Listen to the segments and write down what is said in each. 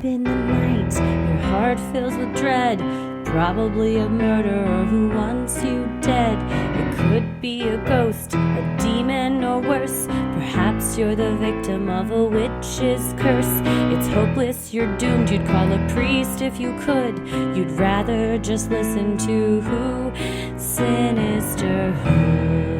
in the night, your heart fills with dread. Probably a murderer who wants you dead. It could be a ghost, a demon, or worse. Perhaps you're the victim of a witch's curse. It's hopeless, you're doomed. You'd call a priest if you could. You'd rather just listen to Sinisterhood.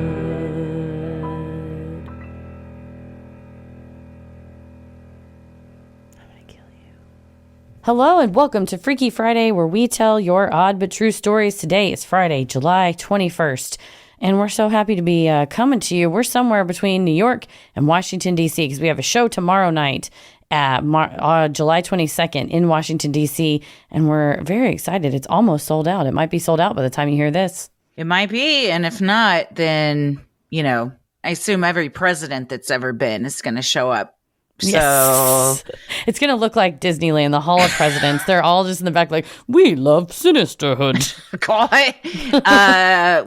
Hello and welcome to Freaky Friday, where we tell your odd but true stories. Today is Friday, July 21st, and we're so happy to be coming to you. We're somewhere between New York and Washington, D.C., because we have a show tomorrow night at July 22nd in Washington, D.C., and we're very excited. It's almost sold out. It might be sold out by the time you hear this. It might be, and if not, then, I assume every president that's ever been is going to show up. So yes. It's going to look like Disneyland, the Hall of Presidents. They're all just in the back like, we love Sinisterhood.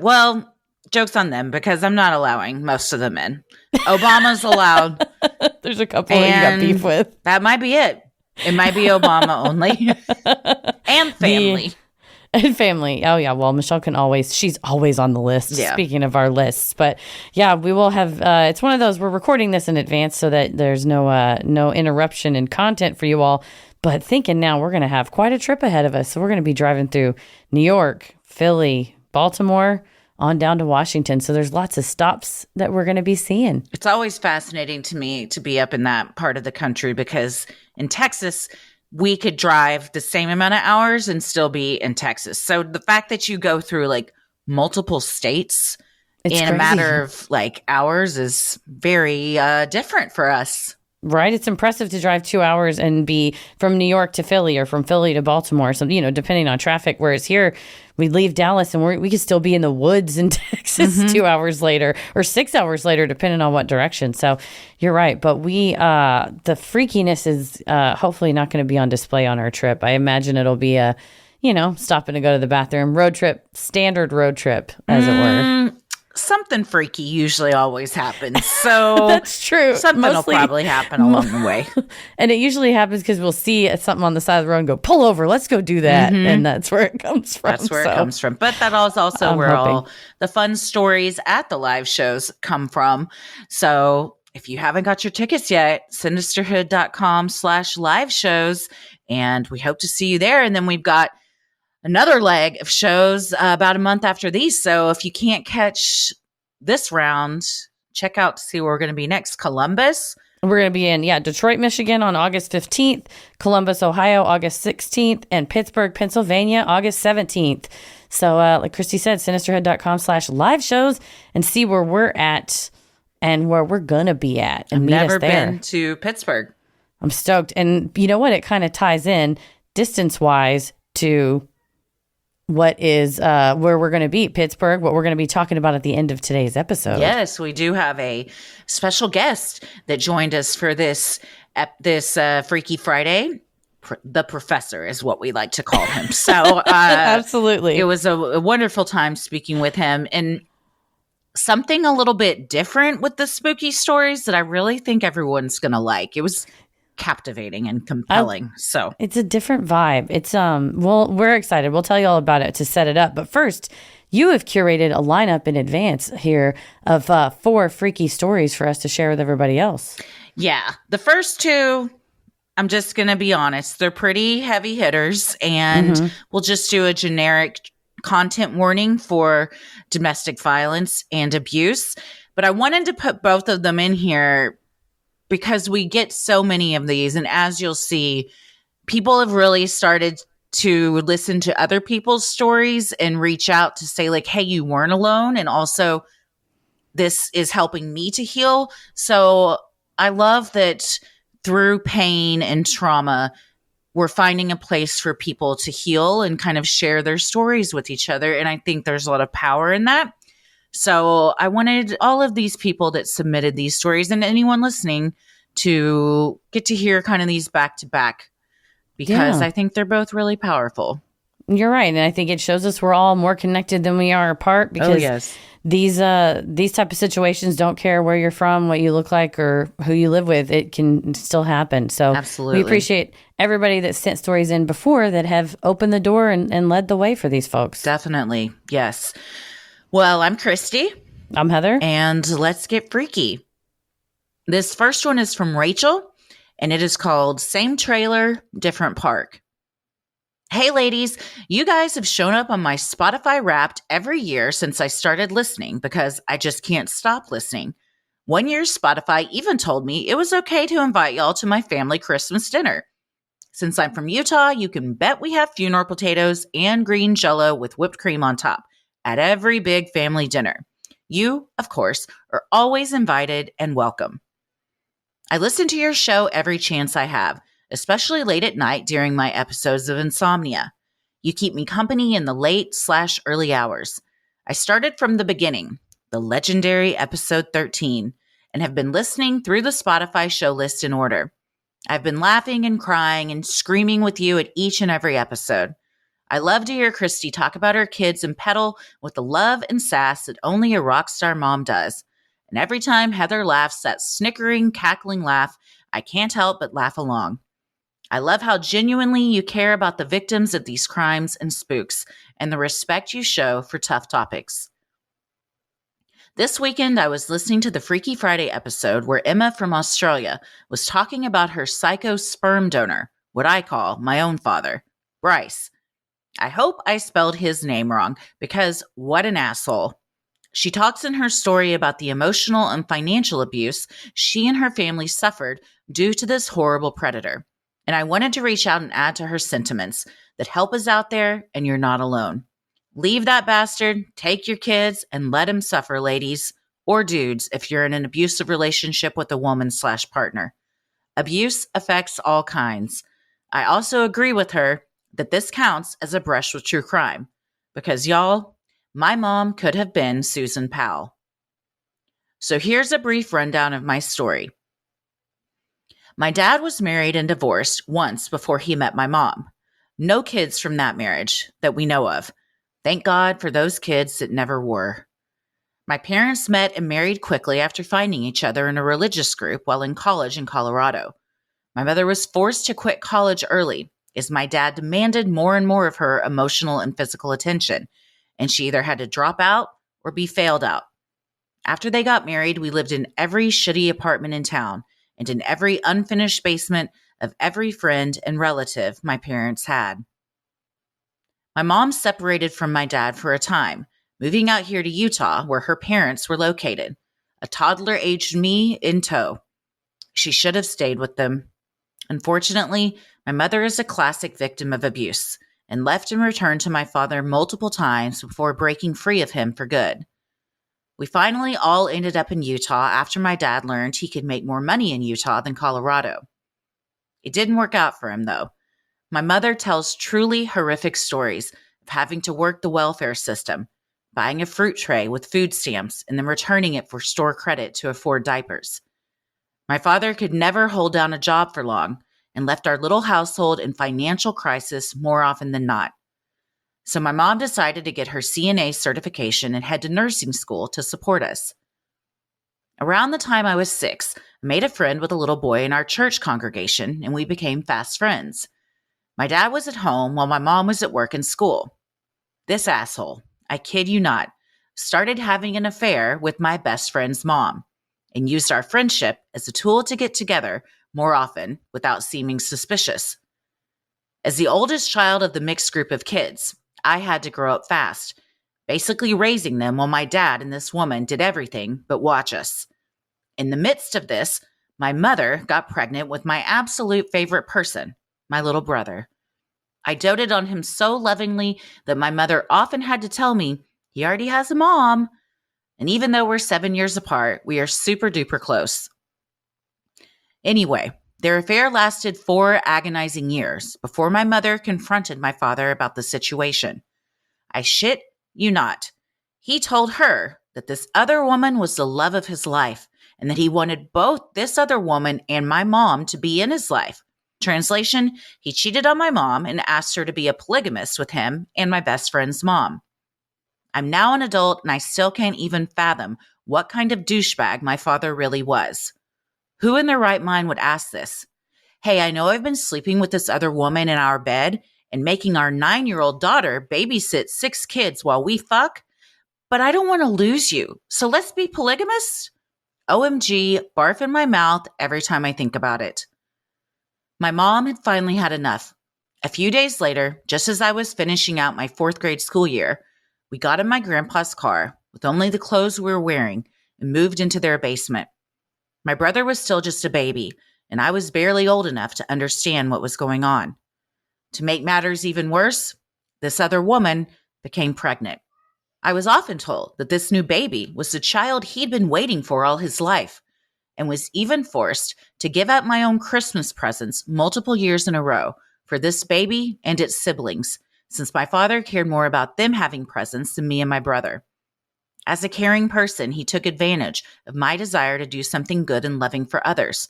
Well, joke's on them because I'm not allowing most of them in. Obama's allowed. There's a couple that you got beef with. That might be it. It might be Obama only. And family. And family. Oh, yeah. Well, Michelle she's always on the list, Speaking of our lists. But yeah, we will have, it's one of those, we're recording this in advance so that there's no interruption in content for you all. But thinking now we're going to have quite a trip ahead of us. So we're going to be driving through New York, Philly, Baltimore, on down to Washington. So there's lots of stops that we're going to be seeing. It's always fascinating to me to be up in that part of the country because in Texas, we could drive the same amount of hours and still be in Texas. So the fact that you go through like multiple states in a matter of like hours is very different for us. Right. It's impressive to drive 2 hours and be from New York to Philly or from Philly to Baltimore. So, depending on traffic, whereas here we leave Dallas and we could still be in the woods in Texas 2 hours later or 6 hours later, depending on what direction. So you're right. But the freakiness is hopefully not going to be on display on our trip. I imagine it'll be a, stopping to go to the bathroom road trip, standard road trip, as it were. Something freaky usually always happens. So that's true. Something will probably happen along the way. And it usually happens because we'll see something on the side of the road and go, pull over, let's go do that. And that's where it comes from. That's where it comes from. But that is also where all the fun stories at the live shows come from. So if you haven't got your tickets yet, sinisterhood.com/live shows. And we hope to see you there. And then we've got another leg of shows about a month after these. So if you can't catch this round, check out to see where we're going to be next. Columbus. We're going to be in, Detroit, Michigan on August 15th, Columbus, Ohio, August 16th, and Pittsburgh, Pennsylvania, August 17th. So like Christy said, sinisterhood.com/live shows and see where we're at and where we're going to be at. And I've never been to Pittsburgh. I'm stoked. And you know what? It kind of ties in distance-wise to what is where we're going to be, Pittsburgh, what we're going to be talking about at the end of today's episode. Yes, we do have a special guest that joined us for this Freaky Friday. The professor is what we like to call him. So absolutely. It was a wonderful time speaking with him, and something a little bit different with the spooky stories that I really think everyone's going to like. It was captivating and compelling. So it's a different vibe. It's we're excited. We'll tell you all about it to set it up. But first, you have curated a lineup in advance here of 4 freaky stories for us to share with everybody else. Yeah. The first 2, I'm just going to be honest, they're pretty heavy hitters, and we'll just do a generic content warning for domestic violence and abuse. But I wanted to put both of them in here because we get so many of these. And as you'll see, people have really started to listen to other people's stories and reach out to say like, hey, you weren't alone. And also this is helping me to heal. So I love that through pain and trauma, we're finding a place for people to heal and kind of share their stories with each other. And I think there's a lot of power in that. So I wanted all of these people that submitted these stories and anyone listening to get to hear kind of these back to back because I think they're both really powerful. You're right. And I think it shows us we're all more connected than we are apart because yes. these type of situations don't care where you're from, what you look like, or who you live with. It can still happen. So Absolutely. we appreciate everybody that sent stories in before that have opened the door and led the way for these folks. Definitely. Yes. Well, I'm Christy. I'm Heather. And let's get freaky. This first one is from Rachel, and it is called Same Trailer, Different Park. Hey, ladies, you guys have shown up on my Spotify Wrapped every year since I started listening because I just can't stop listening. One year, Spotify even told me it was okay to invite y'all to my family Christmas dinner. Since I'm from Utah, you can bet we have funeral potatoes and green jello with whipped cream on top at every big family dinner. You, of course, are always invited and welcome. I listen to your show every chance I have, especially late at night during my episodes of insomnia. You keep me company in the late/early hours. I started from the beginning, the legendary episode 13, and have been listening through the Spotify show list in order. I've been laughing and crying and screaming with you at each and every episode. I love to hear Christy talk about her kids and peddle with the love and sass that only a rock star mom does. And every time Heather laughs that snickering, cackling laugh, I can't help but laugh along. I love how genuinely you care about the victims of these crimes and spooks and the respect you show for tough topics. This weekend, I was listening to the Freaky Friday episode where Emma from Australia was talking about her psycho sperm donor, what I call my own father, Bryce. I hope I spelled his name wrong because what an asshole. She talks in her story about the emotional and financial abuse she and her family suffered due to this horrible predator. And I wanted to reach out and add to her sentiments that help is out there and you're not alone. Leave that bastard, take your kids, and let him suffer, ladies, or dudes if you're in an abusive relationship with a woman/partner. Abuse affects all kinds. I also agree with her that this counts as a brush with true crime. Because y'all, my mom could have been Susan Powell. So here's a brief rundown of my story. My dad was married and divorced once before he met my mom. No kids from that marriage that we know of. Thank God for those kids that never were. My parents met and married quickly after finding each other in a religious group while in college in Colorado. My mother was forced to quit college early as my dad demanded more and more of her emotional and physical attention, and she either had to drop out or be failed out. After they got married, we lived in every shitty apartment in town and in every unfinished basement of every friend and relative my parents had. My mom separated from my dad for a time, moving out here to Utah where her parents were located, a toddler-aged me in tow. She should have stayed with them. Unfortunately, my mother is a classic victim of abuse and left and returned to my father multiple times before breaking free of him for good. We finally all ended up in Utah after my dad learned he could make more money in Utah than Colorado. It didn't work out for him, though. My mother tells truly horrific stories of having to work the welfare system, buying a fruit tray with food stamps and then returning it for store credit to afford diapers. My father could never hold down a job for long and left our little household in financial crisis more often than not. So my mom decided to get her CNA certification and head to nursing school to support us. Around the time I was 6, I made a friend with a little boy in our church congregation, and we became fast friends. My dad was at home while my mom was at work and school. This asshole, I kid you not, started having an affair with my best friend's mom and used our friendship as a tool to get together more often without seeming suspicious. As the oldest child of the mixed group of kids, I had to grow up fast, basically raising them while my dad and this woman did everything but watch us. In the midst of this, my mother got pregnant with my absolute favorite person, my little brother. I doted on him so lovingly that my mother often had to tell me, he already has a mom. And even though we're 7 years apart, we are super duper close. Anyway, their affair lasted 4 agonizing years before my mother confronted my father about the situation. I shit you not. He told her that this other woman was the love of his life and that he wanted both this other woman and my mom to be in his life. Translation, he cheated on my mom and asked her to be a polygamist with him and my best friend's mom. I'm now an adult and I still can't even fathom what kind of douchebag my father really was. Who in their right mind would ask this? Hey, I know I've been sleeping with this other woman in our bed and making our 9-year-old daughter babysit 6 kids while we fuck, but I don't want to lose you. So let's be polygamists? OMG, barf in my mouth every time I think about it. My mom had finally had enough. A few days later, just as I was finishing out my 4th grade school year, we got in my grandpa's car with only the clothes we were wearing and moved into their basement. My brother was still just a baby, and I was barely old enough to understand what was going on. To make matters even worse, this other woman became pregnant. I was often told that this new baby was the child he'd been waiting for all his life, and was even forced to give up my own Christmas presents multiple years in a row for this baby and its siblings, since my father cared more about them having presents than me and my brother. As a caring person, he took advantage of my desire to do something good and loving for others,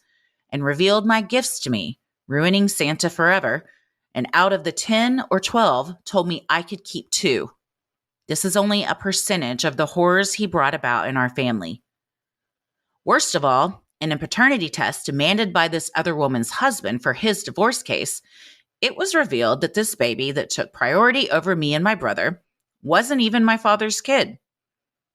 and revealed my gifts to me, ruining Santa forever, and out of the 10 or 12, told me I could keep 2. This is only a percentage of the horrors he brought about in our family. Worst of all, in a paternity test demanded by this other woman's husband for his divorce case, it was revealed that this baby that took priority over me and my brother wasn't even my father's kid.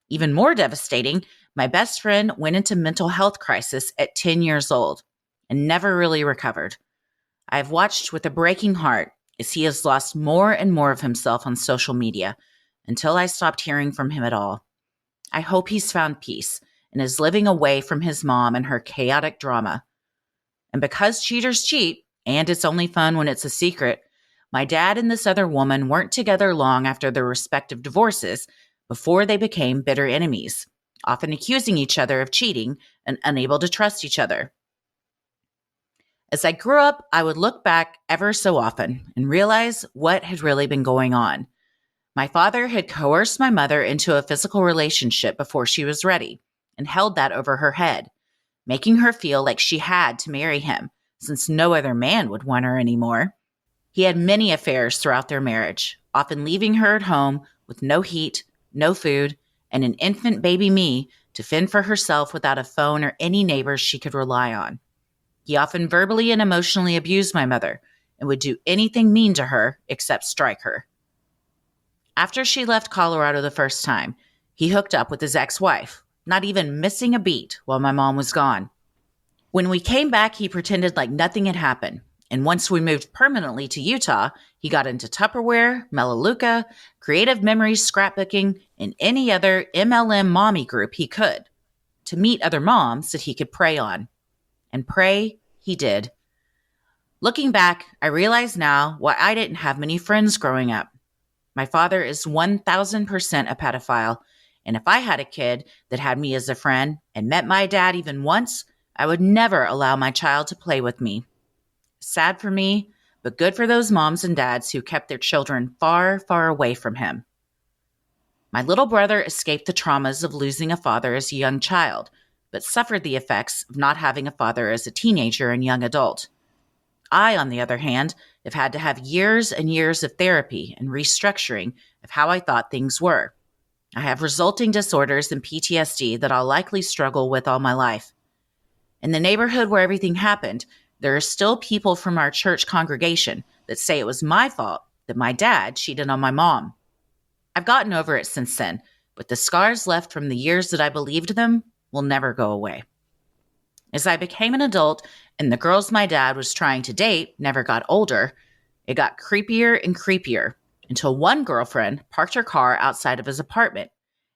Even more devastating, my best friend went into mental health crisis at 10 years old and never really recovered. I have watched with a breaking heart as he has lost more and more of himself on social media until I stopped hearing from him at all. I hope he's found peace and is living away from his mom and her chaotic drama. And because cheaters cheat, and it's only fun when it's a secret, my dad and this other woman weren't together long after their respective divorces before they became bitter enemies, often accusing each other of cheating and unable to trust each other. As I grew up, I would look back ever so often and realize what had really been going on. My father had coerced my mother into a physical relationship before she was ready and held that over her head, making her feel like she had to marry him since no other man would want her anymore. He had many affairs throughout their marriage, often leaving her at home with no heat, no food, and an infant baby me to fend for herself without a phone or any neighbors she could rely on. He often verbally and emotionally abused my mother and would do anything mean to her except strike her. After she left Colorado the first time, he hooked up with his ex-wife, not even missing a beat while my mom was gone. When we came back, he pretended like nothing had happened. And once we moved permanently to Utah, he got into Tupperware, Melaleuca, Creative Memories scrapbooking, and any other MLM mommy group he could to meet other moms that he could prey on. And pray he did. Looking back, I realize now why I didn't have many friends growing up. My father is 1,000% a pedophile, and if I had a kid that had me as a friend and met my dad even once, I would never allow my child to play with me. Sad for me, but good for those moms and dads who kept their children far, far away from him. My little brother escaped the traumas of losing a father as a young child, but suffered the effects of not having a father as a teenager and young adult. I, on the other hand, have had to have years and years of therapy and restructuring of how I thought things were. I have resulting disorders and PTSD that I'll likely struggle with all my life. In the neighborhood where everything happened, there are still people from our church congregation that say it was my fault that my dad cheated on my mom. I've gotten over it since then, but the scars left from the years that I believed them will never go away. As I became an adult and the girls my dad was trying to date never got older, it got creepier and creepier until one girlfriend parked her car outside of his apartment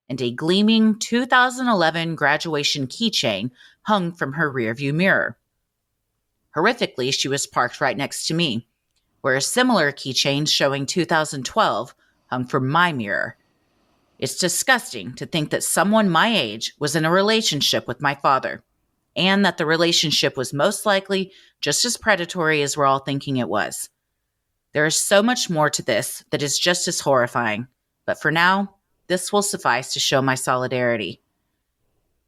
and a gleaming 2011 graduation keychain hung from her rearview mirror. Horrifically, she was parked right next to me, where a similar keychain showing 2012 hung from my mirror. It's disgusting to think that someone my age was in a relationship with my father, and that the relationship was most likely just as predatory as we're all thinking it was. There is so much more to this that is just as horrifying, but for now, this will suffice to show my solidarity.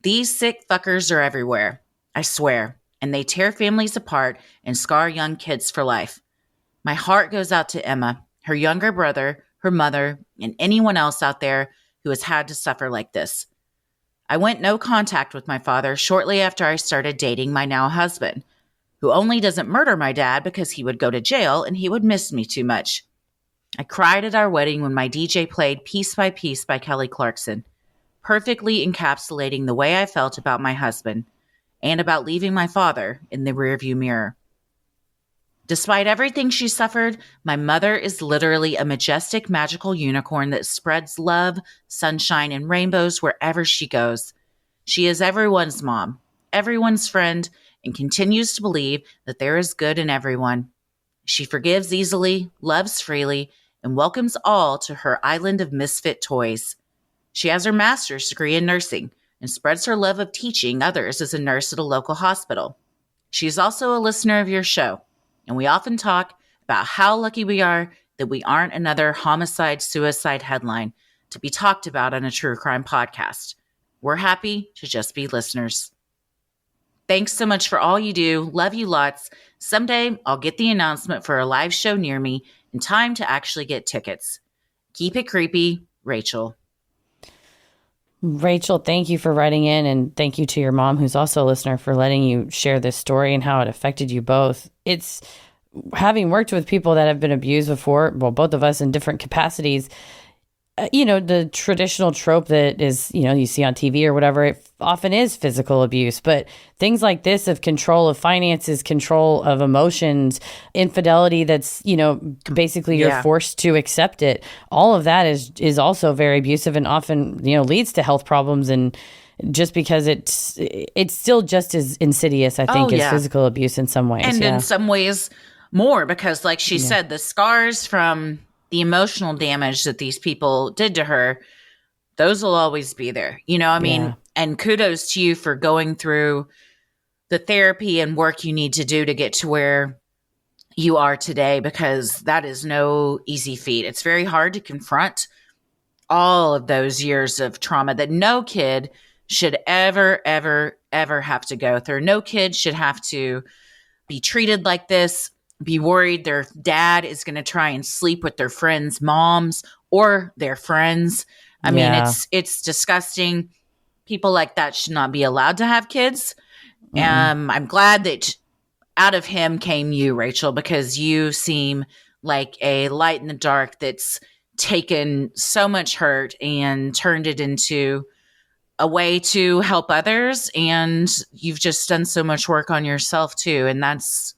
These sick fuckers are everywhere, I swear, and they tear families apart and scar young kids for life. My heart goes out to Emma, her younger brother, her mother, and anyone else out there who has had to suffer like this. I went no contact with my father shortly after I started dating my now husband, who only doesn't murder my dad because he would go to jail and he would miss me too much. I cried at our wedding when my DJ played Piece by Piece by Kelly Clarkson, perfectly encapsulating the way I felt about my husband and about leaving my father in the rearview mirror. Despite everything she suffered, my mother is literally a majestic, magical unicorn that spreads love, sunshine, and rainbows wherever she goes. She is everyone's mom, everyone's friend, and continues to believe that there is good in everyone. She forgives easily, loves freely, and welcomes all to her island of misfit toys. She has her master's degree in nursing and spreads her love of teaching others as a nurse at a local hospital. She is also a listener of your show, and we often talk about how lucky we are that we aren't another homicide-suicide headline to be talked about on a true crime podcast. We're happy to just be listeners. Thanks so much for all you do. Love you lots. Someday I'll get the announcement for a live show near me in time to actually get tickets. Keep it creepy, Rachel. Rachel, thank you for writing in, and thank you to your mom, who's also a listener, for letting you share this story and how it affected you both. It's having worked with people that have been abused before, well, both of us in different capacities. The traditional trope that is, you see on TV or whatever, it often is physical abuse. But things like this of control of finances, control of emotions, infidelity that's, basically you're forced to accept it. All of that is also very abusive and often, leads to health problems. And just because it's still just as insidious, I think, as physical abuse in some ways. And in some ways more, because like she said, the scars from the emotional damage that these people did to her, those will always be there. And kudos to you for going through the therapy and work you need to do to get to where you are today, because that is no easy feat. It's very hard to confront all of those years of trauma that no kid should ever, ever, ever have to go through. No kid should have to be treated like this, be worried their dad is going to try and sleep with their friends' moms or their friends. I mean, it's disgusting. People like that should not be allowed to have kids. I'm glad that out of him came you, Rachel, because you seem like a light in the dark that's taken so much hurt and turned it into a way to help others. And you've just done so much work on yourself too. And that's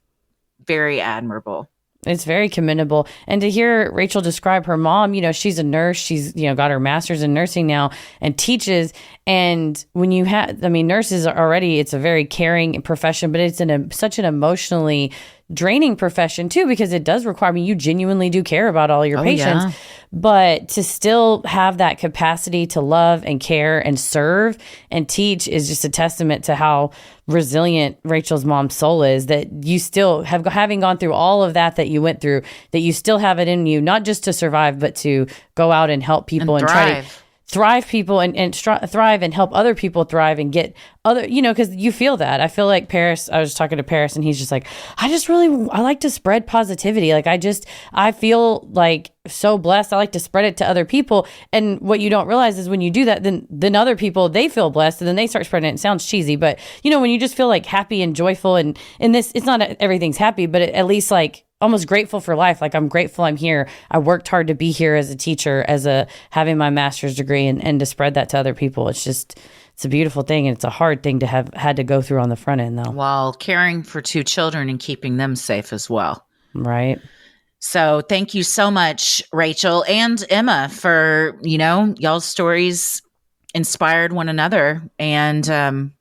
very admirable. It's very commendable. And to hear Rachel describe her mom, she's a nurse. She's, got her master's in nursing now and teaches. And when you nurses are already, it's a very caring profession, but it's such an emotionally draining profession too, because it does require, you genuinely do care about all your patients. Yeah. But to still have that capacity to love and care and serve and teach is just a testament to how resilient Rachel's mom's soul is, that you still having gone through all of that you went through, that you still have it in you, not just to survive, but to go out and help people and try to thrive people and thrive and help other people thrive and get other, because you feel that. I feel like Paris, I was talking to Paris and he's just like, I like to spread positivity. Like I feel like so blessed. I like to spread it to other people. And what you don't realize is when you do that, then other people, they feel blessed and then they start spreading it. It sounds cheesy, but when you just feel like happy and joyful and this, it's not everything's happy, but at least like almost grateful for life. Like I'm grateful I'm here. I worked hard to be here as a teacher, having my master's degree and to spread that to other people. It's a beautiful thing. And it's a hard thing to have had to go through on the front end though. While caring for 2 children and keeping them safe as well. Right. So thank you so much, Rachel and Emma, for, y'all's stories inspired one another. And,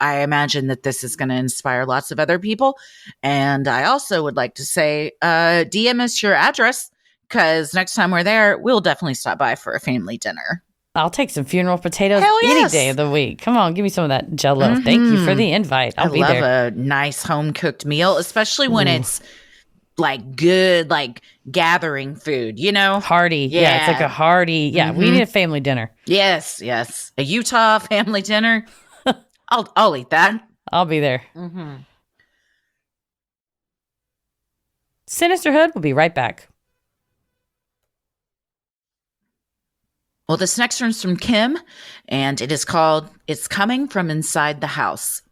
I imagine that this is going to inspire lots of other people. And I also would like to say, DM us your address, because next time we're there, we'll definitely stop by for a family dinner. I'll take some funeral potatoes any day of the week. Come on, give me some of that Jell-O. Mm-hmm. Thank you for the invite. I'll be there. I love a nice home cooked meal, especially when it's like good, like gathering food, Hearty. Yeah, it's like a hearty. Yeah, we need a family dinner. Yes. A Utah family dinner. I'll eat that. I'll be there. Mm-hmm. Sinisterhood will be right back. Well, this next one's from Kim, and it is called It's Coming From Inside the House.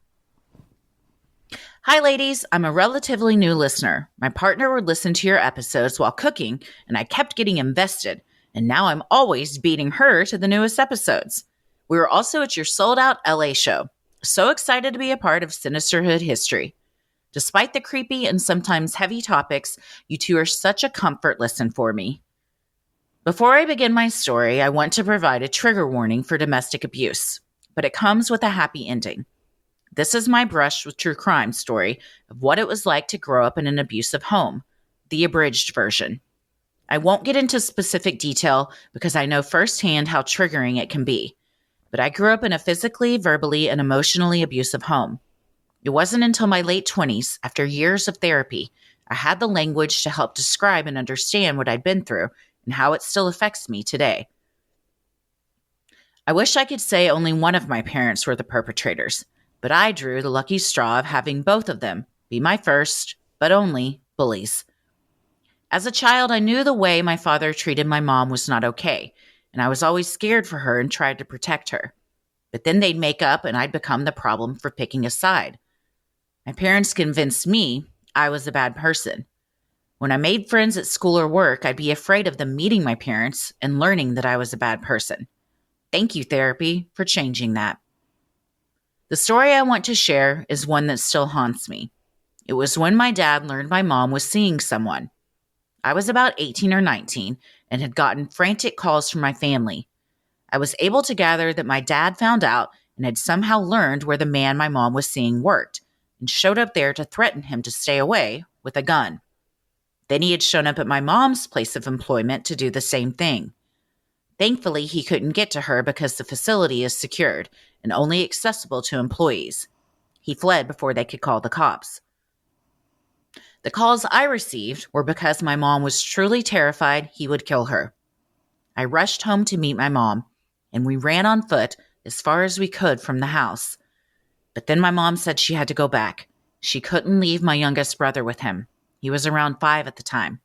Hi, ladies. I'm a relatively new listener. My partner would listen to your episodes while cooking, and I kept getting invested, and now I'm always beating her to the newest episodes. We were also at your sold-out LA show. So excited to be a part of Sinisterhood history. Despite the creepy and sometimes heavy topics, you two are such a comfort listen for me. Before I begin my story, I want to provide a trigger warning for domestic abuse, but it comes with a happy ending. This is my brush with true crime story of what it was like to grow up in an abusive home, the abridged version. I won't get into specific detail because I know firsthand how triggering it can be, but I grew up in a physically, verbally, and emotionally abusive home. It wasn't until my late 20s, after years of therapy, I had the language to help describe and understand what I'd been through and how it still affects me today. I wish I could say only one of my parents were the perpetrators, but I drew the lucky straw of having both of them be my first, but only, bullies. As a child, I knew the way my father treated my mom was not okay, and I was always scared for her and tried to protect her. But then they'd make up and I'd become the problem for picking a side. My parents convinced me I was a bad person. When I made friends at school or work, I'd be afraid of them meeting my parents and learning that I was a bad person. Thank you, therapy, for changing that. The story I want to share is one that still haunts me. It was when my dad learned my mom was seeing someone. I was about 18 or 19 and had gotten frantic calls from my family. I was able to gather that my dad found out and had somehow learned where the man my mom was seeing worked and showed up there to threaten him to stay away with a gun. Then he had shown up at my mom's place of employment to do the same thing. Thankfully, he couldn't get to her because the facility is secured and only accessible to employees. He fled before they could call the cops. The calls I received were because my mom was truly terrified he would kill her. I rushed home to meet my mom, and we ran on foot as far as we could from the house. But then my mom said she had to go back. She couldn't leave my youngest brother with him. He was around 5 at the time.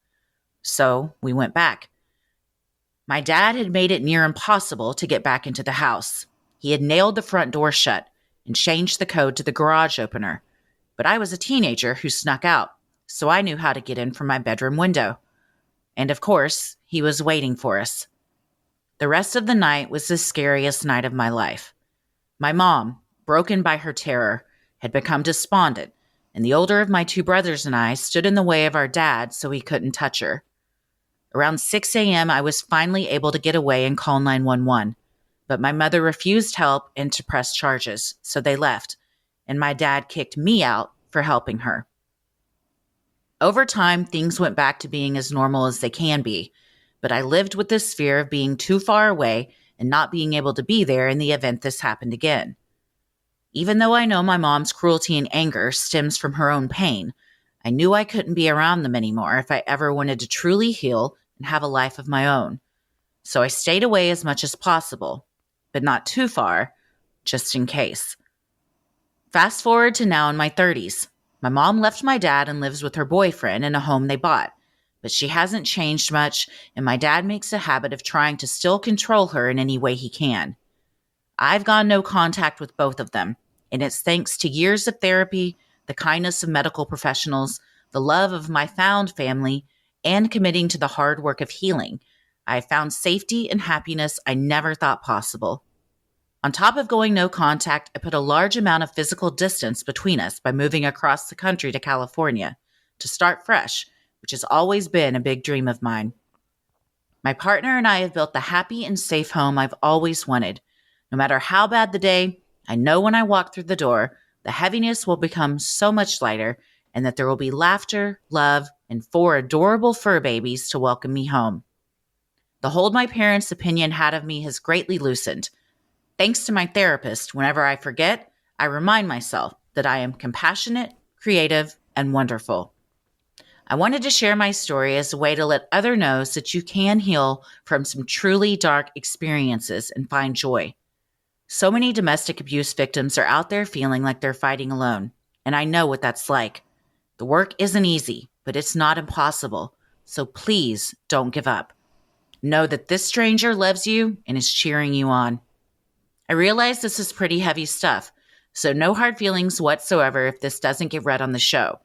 So we went back. My dad had made it near impossible to get back into the house. He had nailed the front door shut and changed the code to the garage opener. But I was a teenager who snuck out, so I knew how to get in from my bedroom window. And of course, he was waiting for us. The rest of the night was the scariest night of my life. My mom, broken by her terror, had become despondent, and the older of my 2 brothers and I stood in the way of our dad so he couldn't touch her. Around 6 a.m., I was finally able to get away and call 911, but my mother refused help and to press charges, so they left, and my dad kicked me out for helping her. Over time, things went back to being as normal as they can be, but I lived with this fear of being too far away and not being able to be there in the event this happened again. Even though I know my mom's cruelty and anger stems from her own pain, I knew I couldn't be around them anymore if I ever wanted to truly heal and have a life of my own. So I stayed away as much as possible, but not too far, just in case. Fast forward to now in my 30s. My mom left my dad and lives with her boyfriend in a home they bought, but she hasn't changed much, and my dad makes a habit of trying to still control her in any way he can. I've gone no contact with both of them, and it's thanks to years of therapy, the kindness of medical professionals, the love of my found family, and committing to the hard work of healing. I have found safety and happiness I never thought possible. On top of going no contact, I put a large amount of physical distance between us by moving across the country to California to start fresh, which has always been a big dream of mine. My partner and I have built the happy and safe home I've always wanted. No matter how bad the day, I know when I walk through the door, the heaviness will become so much lighter and that there will be laughter, love, and 4 adorable fur babies to welcome me home. The hold my parents' opinion had of me has greatly loosened. Thanks to my therapist, whenever I forget, I remind myself that I am compassionate, creative, and wonderful. I wanted to share my story as a way to let others know that you can heal from some truly dark experiences and find joy. So many domestic abuse victims are out there feeling like they're fighting alone, and I know what that's like. The work isn't easy, but it's not impossible. So please don't give up. Know that this stranger loves you and is cheering you on. I realize this is pretty heavy stuff, so no hard feelings whatsoever if this doesn't get read on the show.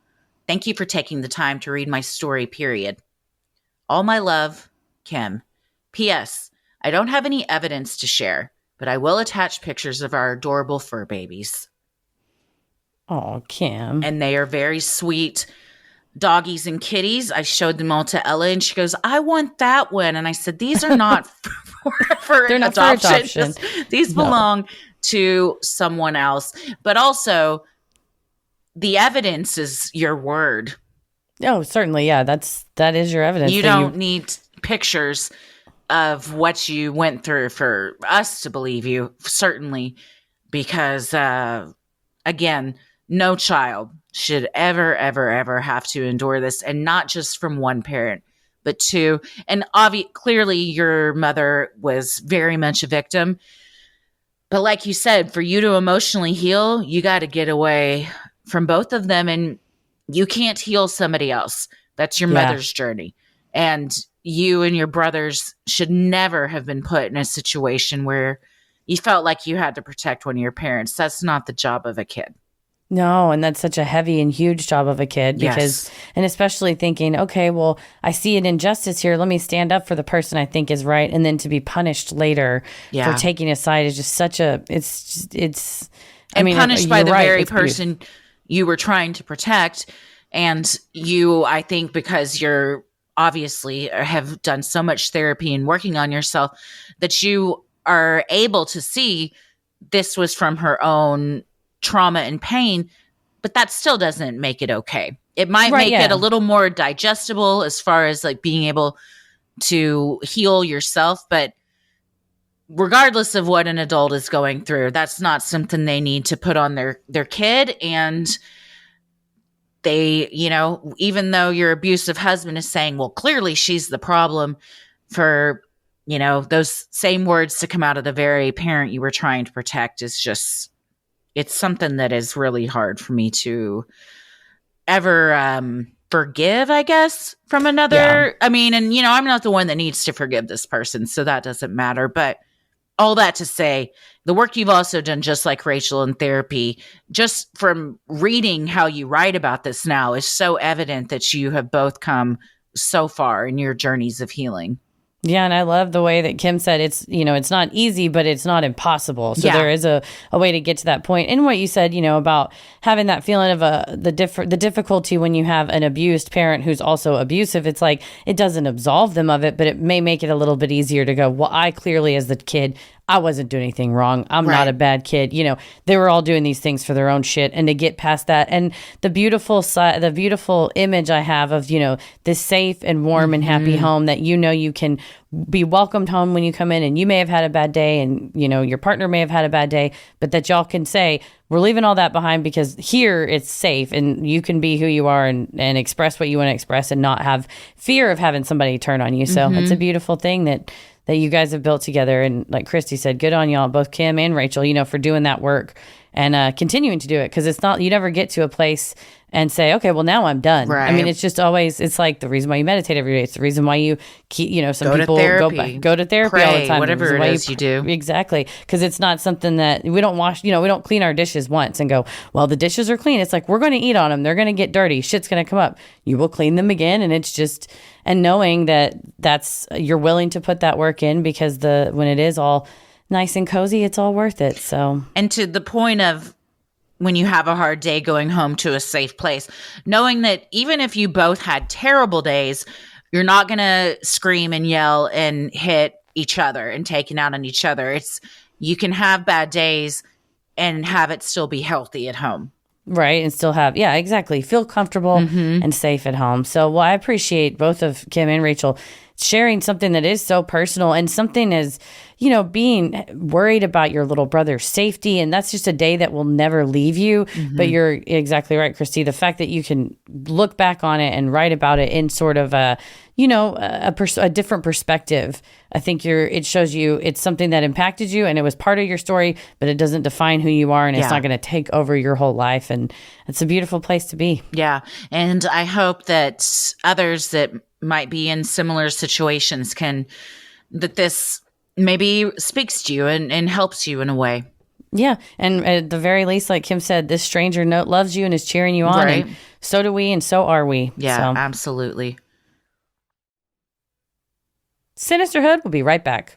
Thank you for taking the time to read my story, period. All my love, Kim. P.S. I don't have any evidence to share, but I will attach pictures of our adorable fur babies. Oh, Kim. And they are very sweet doggies and kitties. I showed them all to Ella, and she goes, I want that one. And I said, these are not for They're not adoption. for adoption. These belong to someone else. But also, the evidence is your word. Oh, certainly. Yeah, that is your evidence. You don't need pictures of what you went through for us to believe you, certainly, because, again, no child should ever, ever, ever have to endure this, and not just from one parent, but two. And clearly your mother was very much a victim. But like you said, for you to emotionally heal, you got to get away from both of them, and you can't heal somebody else. That's your mother's journey. And you and your brothers should never have been put in a situation where you felt like you had to protect one of your parents. That's not the job of a kid. No, and that's such a heavy and huge job of a kid because, and especially thinking, okay, well, I see an injustice here. Let me stand up for the person I think is right. And then to be punished later for taking a side is just such a, punished by the very person you were trying to protect. And you, I think, because you're obviously have done so much therapy and working on yourself, that you are able to see this was from her own trauma and pain, but that still doesn't make it okay. It might make it a little more digestible as far as like being able to heal yourself, but regardless of what an adult is going through, that's not something they need to put on their kid. And they, even though your abusive husband is saying, well, clearly she's the problem, for those same words to come out of the very parent you were trying to protect is just, it's something that is really hard for me to ever forgive, I guess, from another. I mean, and, I'm not the one that needs to forgive this person, so that doesn't matter. But all that to say, the work you've also done, just like Rachel in therapy, just from reading how you write about this now, is so evident that you have both come so far in your journeys of healing. Yeah, and I love the way that Kim said it's not easy, but it's not impossible. So there is a way to get to that point. And what you said, about having that feeling of the difficulty when you have an abused parent who's also abusive, it's like it doesn't absolve them of it, but it may make it a little bit easier to go, well, I clearly, as the kid, I wasn't doing anything wrong. I'm not a bad kid. They were all doing these things for their own shit. And to get past that, and the beautiful image I have of, this safe and warm and happy home that, you can be welcomed home when you come in, and you may have had a bad day, and, your partner may have had a bad day, but that y'all can say, we're leaving all that behind because here it's safe and you can be who you are and express what you want to express and not have fear of having somebody turn on you. So it's a beautiful thing that you guys have built together. And like Christy said, good on y'all, both Kim and Rachel, for doing that work and continuing to do it. Cause it's not, you never get to a place and say, okay, well now I'm done. Right. I mean, it's just always, it's like the reason why you meditate every day. It's the reason why you keep, some go people go to therapy pray, all the time. Whatever it is you do. Exactly. Cause it's not something that we don't wash, we don't clean our dishes once and go, well, the dishes are clean. It's like, we're going to eat on them. They're going to get dirty. Shit's going to come up. You will clean them again. And it's just, and knowing that you're willing to put that work in because when it is all nice and cozy, it's all worth it. So, and to the point of, when you have a hard day, going home to a safe place, knowing that even if you both had terrible days, you're not going to scream and yell and hit each other and take it out on each other. You can have bad days and have it still be healthy at home. Right. And still have, exactly. Feel comfortable and safe at home. So, I appreciate both of Kim and Rachel sharing something that is so personal and something as, being worried about your little brother's safety. And that's just a day that will never leave you. But you're exactly right, Christy. The fact that you can look back on it and write about it in sort of a different perspective. I think it shows you it's something that impacted you and it was part of your story, but it doesn't define who you are and it's not going to take over your whole life. And it's a beautiful place to be. Yeah. And I hope that others that might be in similar situations that this maybe speaks to you and helps you in a way. Yeah. And at the very least, like Kim said, this stranger loves you and is cheering you on. Right. And so do we. And so are we. Yeah, absolutely. Sinisterhood will be right back.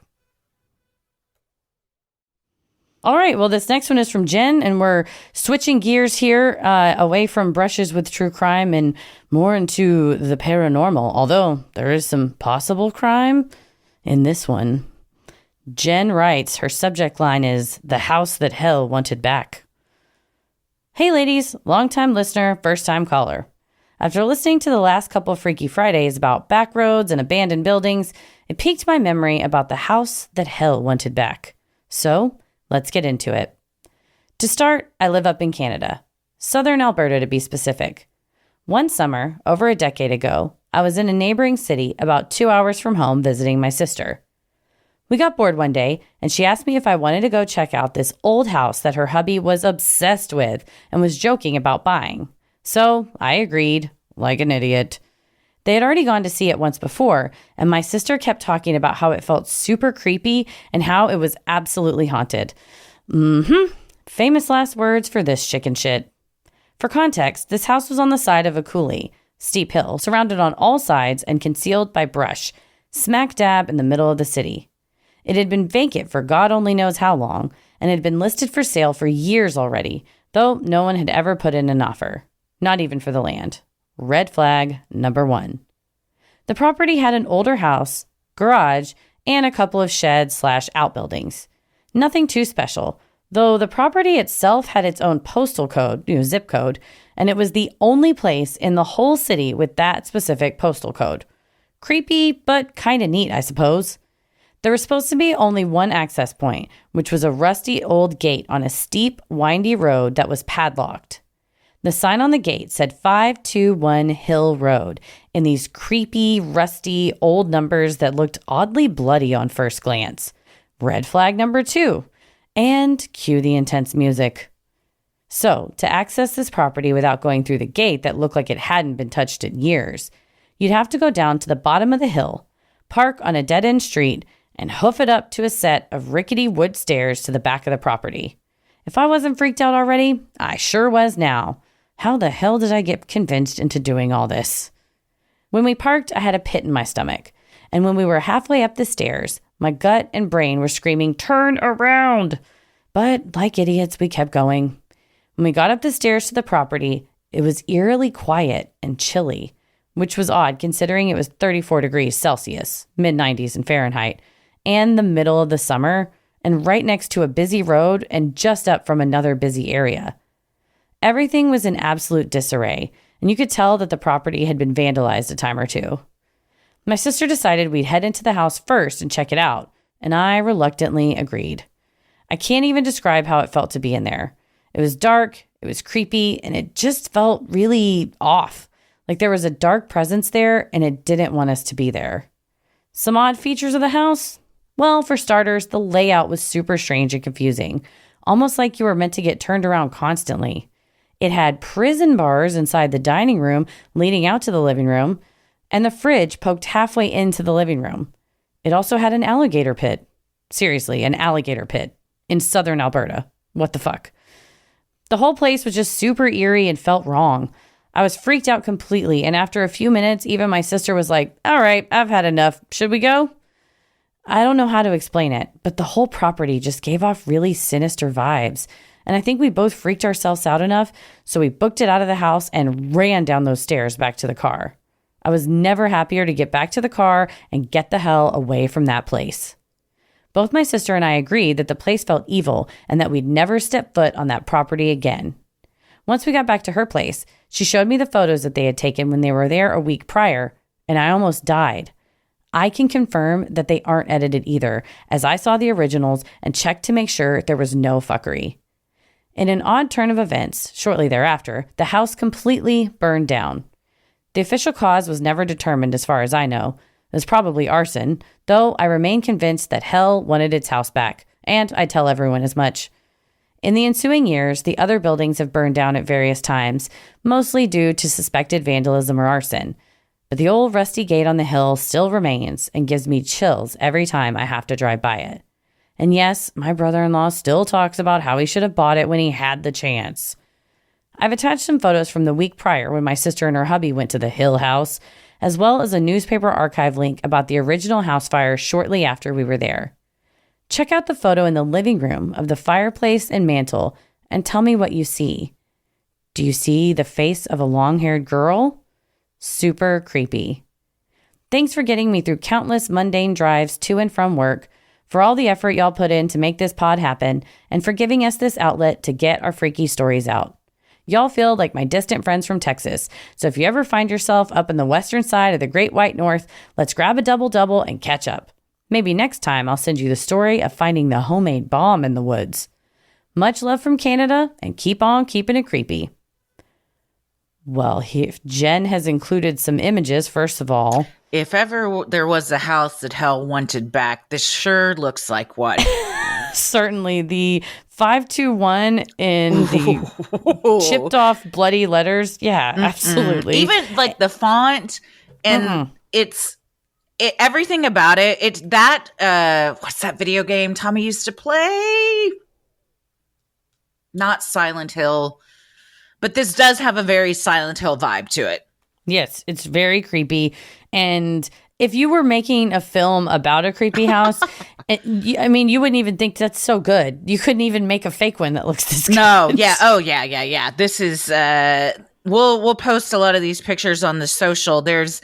All right. Well, this next one is from Jen, and we're switching gears here away from brushes with true crime and more into the paranormal, although there is some possible crime in this one. Jen writes, her subject line is "The House That Hell Wanted Back." Hey, ladies, long-time listener, first-time caller. After listening to the last couple of Freaky Fridays about back roads and abandoned buildings, it piqued my memory about the house that hell wanted back. So, let's get into it. To start, I live up in Canada, southern Alberta to be specific. One summer, over a decade ago, I was in a neighboring city about 2 hours from home visiting my sister. We got bored one day, and she asked me if I wanted to go check out this old house that her hubby was obsessed with and was joking about buying. So I agreed, like an idiot. They had already gone to see it once before, and my sister kept talking about how it felt super creepy and how it was absolutely haunted. Famous last words for this chicken shit. For context, this house was on the side of a coulee, steep hill, surrounded on all sides and concealed by brush, smack dab in the middle of the city. It had been vacant for God only knows how long, and had been listed for sale for years already, though no one had ever put in an offer. Not even for the land. Red flag number 1. The property had an older house, garage, and a couple of sheds/outbuildings. Nothing too special, though the property itself had its own postal code, zip code, and it was the only place in the whole city with that specific postal code. Creepy, but kind of neat, I suppose. There was supposed to be only one access point, which was a rusty old gate on a steep, windy road that was padlocked. The sign on the gate said 521 Hill Road in these creepy, rusty, old numbers that looked oddly bloody on first glance. Red flag number 2. And cue the intense music. So, to access this property without going through the gate that looked like it hadn't been touched in years, you'd have to go down to the bottom of the hill, park on a dead-end street, and hoof it up to a set of rickety wood stairs to the back of the property. If I wasn't freaked out already, I sure was now. How the hell did I get convinced into doing all this? When we parked, I had a pit in my stomach. And when we were halfway up the stairs, my gut and brain were screaming, "Turn around!" But like idiots, we kept going. When we got up the stairs to the property, it was eerily quiet and chilly, which was odd considering it was 34 degrees Celsius, mid-90s in Fahrenheit, and the middle of the summer, and right next to a busy road and just up from another busy area. Everything was in absolute disarray, and you could tell that the property had been vandalized a time or two. My sister decided we'd head into the house first and check it out, and I reluctantly agreed. I can't even describe how it felt to be in there. It was dark, it was creepy, and it just felt really off. Like there was a dark presence there, and it didn't want us to be there. Some odd features of the house? Well, for starters, the layout was super strange and confusing, almost like you were meant to get turned around constantly. It had prison bars inside the dining room leading out to the living room, and the fridge poked halfway into the living room. It also had an alligator pit. Seriously, an alligator pit in southern Alberta. What the fuck? The whole place was just super eerie and felt wrong. I was freaked out completely, and after a few minutes, even my sister was like, "All right, I've had enough. Should we go?" I don't know how to explain it, but the whole property just gave off really sinister vibes. And I think we both freaked ourselves out enough, so we booked it out of the house and ran down those stairs back to the car. I was never happier to get back to the car and get the hell away from that place. Both my sister and I agreed that the place felt evil and that we'd never step foot on that property again. Once we got back to her place, she showed me the photos that they had taken when they were there a week prior, and I almost died. I can confirm that they aren't edited either, as I saw the originals and checked to make sure there was no fuckery. In an odd turn of events, shortly thereafter, the house completely burned down. The official cause was never determined as far as I know. It was probably arson, though I remain convinced that hell wanted its house back, and I tell everyone as much. In the ensuing years, the other buildings have burned down at various times, mostly due to suspected vandalism or arson. But the old rusty gate on the hill still remains and gives me chills every time I have to drive by it. And yes, my brother-in-law still talks about how he should have bought it when he had the chance. I've attached some photos from the week prior when my sister and her hubby went to the Hill House, as well as a newspaper archive link about the original house fire shortly after we were there. Check out the photo in the living room of the fireplace and mantle and tell me what you see. Do you see the face of a long-haired girl? Super creepy. Thanks for getting me through countless mundane drives to and from work, for all the effort y'all put in to make this pod happen, and for giving us this outlet to get our freaky stories out. Y'all feel like my distant friends from Texas, so if you ever find yourself up in the western side of the Great White North, let's grab a double-double and catch up. Maybe next time I'll send you the story of finding the homemade bomb in the woods. Much love from Canada, and keep on keeping it creepy. Well, Jen has included some images, first of all. If ever there was a house that hell wanted back, this sure looks like one. Certainly. The 521 in the chipped off bloody letters. Yeah, absolutely. Even like the font and everything about it. It's that, what's that video game Tommy used to play? Not Silent Hill. But this does have a very Silent Hill vibe to it. Yes, it's very creepy. And if you were making a film about a creepy house, you wouldn't even think that's so good. You couldn't even make a fake one that looks this good. No, yeah. Oh, yeah. This is, we'll post a lot of these pictures on the social. There's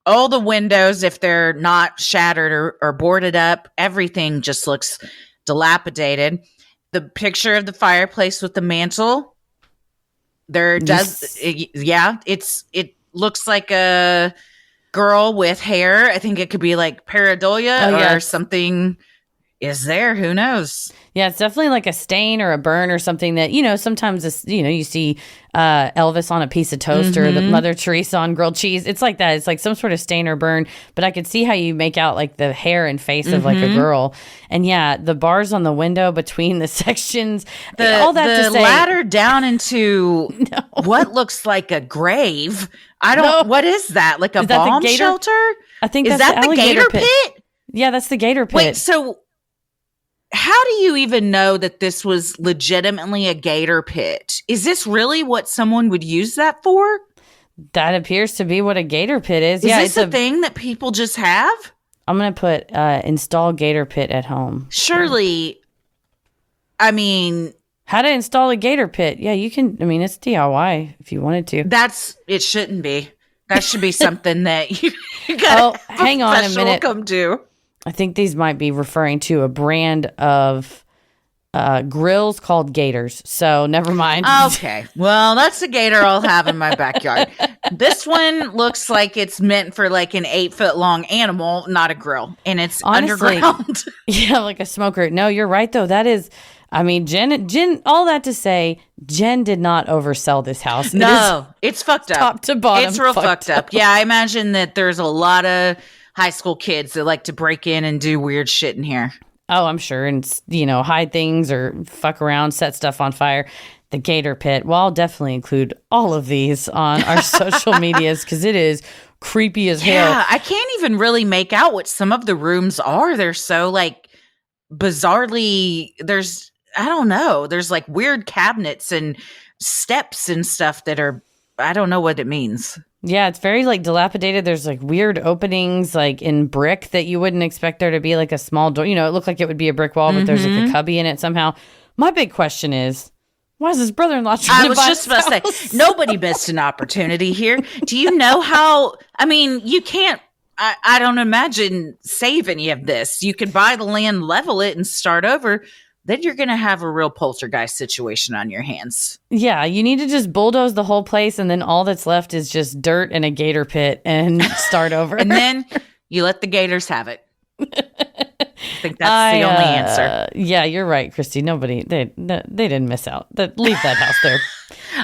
all the windows, if they're not shattered or boarded up, everything just looks dilapidated. The picture of the fireplace with the mantle. It looks like a girl with hair. I think it could be like pareidolia or something is there. Who knows? Yeah, it's definitely like a stain or a burn or something that, sometimes, you see Elvis on a piece of toast or the Mother Teresa on grilled cheese. It's like that. It's like some sort of stain or burn. But I could see how you make out like the hair and face of like a girl. And yeah, the bars on the window between the sections. All that to say, ladder down into what looks like a grave. What is that? Like a bomb shelter? I think is that the gator pit? Yeah, that's the gator pit. Wait, so how do you even know that this was legitimately a gator pit? Is this really what someone would use that for? That appears to be what a gator pit is. Is this a thing that people just have? I'm going to put install gator pit at home. Surely, how to install a gator pit. Yeah, you can. It's DIY if you wanted to. It shouldn't be. That should be something that you got hang on a minute. Come to. I think these might be referring to a brand of grills called Gators. So never mind. Okay. Well, that's a gator I'll have in my backyard. This one looks like it's meant for like an 8-foot long animal, not a grill. And it's honestly, underground. Yeah, like a smoker. No, you're right, though. That is, Jen, all that to say, Jen did not oversell this house. It's fucked up. Top to bottom. It's real fucked up. Yeah, I imagine that there's a lot of high school kids that like to break in and do weird shit in here. Oh, I'm sure. And, hide things or fuck around, set stuff on fire. The gator pit. Well, I'll definitely include all of these on our social medias because it is creepy as hell. Yeah, I can't even really make out what some of the rooms are. They're so like bizarrely, I don't know. There's like weird cabinets and steps and stuff that are, I don't know what it means. Yeah, it's very like dilapidated. There's like weird openings like in brick that you wouldn't expect there to be like a small door. It looked like it would be a brick wall, but there's like a cubby in it somehow. My big question is, why is his brother-in-law trying to buy just about to say, nobody missed an opportunity here. Do you know how, you can't, I don't imagine save any of this. You could buy the land, level it, and start over. Then you're going to have a real poltergeist situation on your hands. Yeah, you need to just bulldoze the whole place, and then all that's left is just dirt and a gator pit and start over. And then, You let the gators have it. I think that's the only answer. Yeah, you're right, Christy. They didn't miss out. Leave that house there.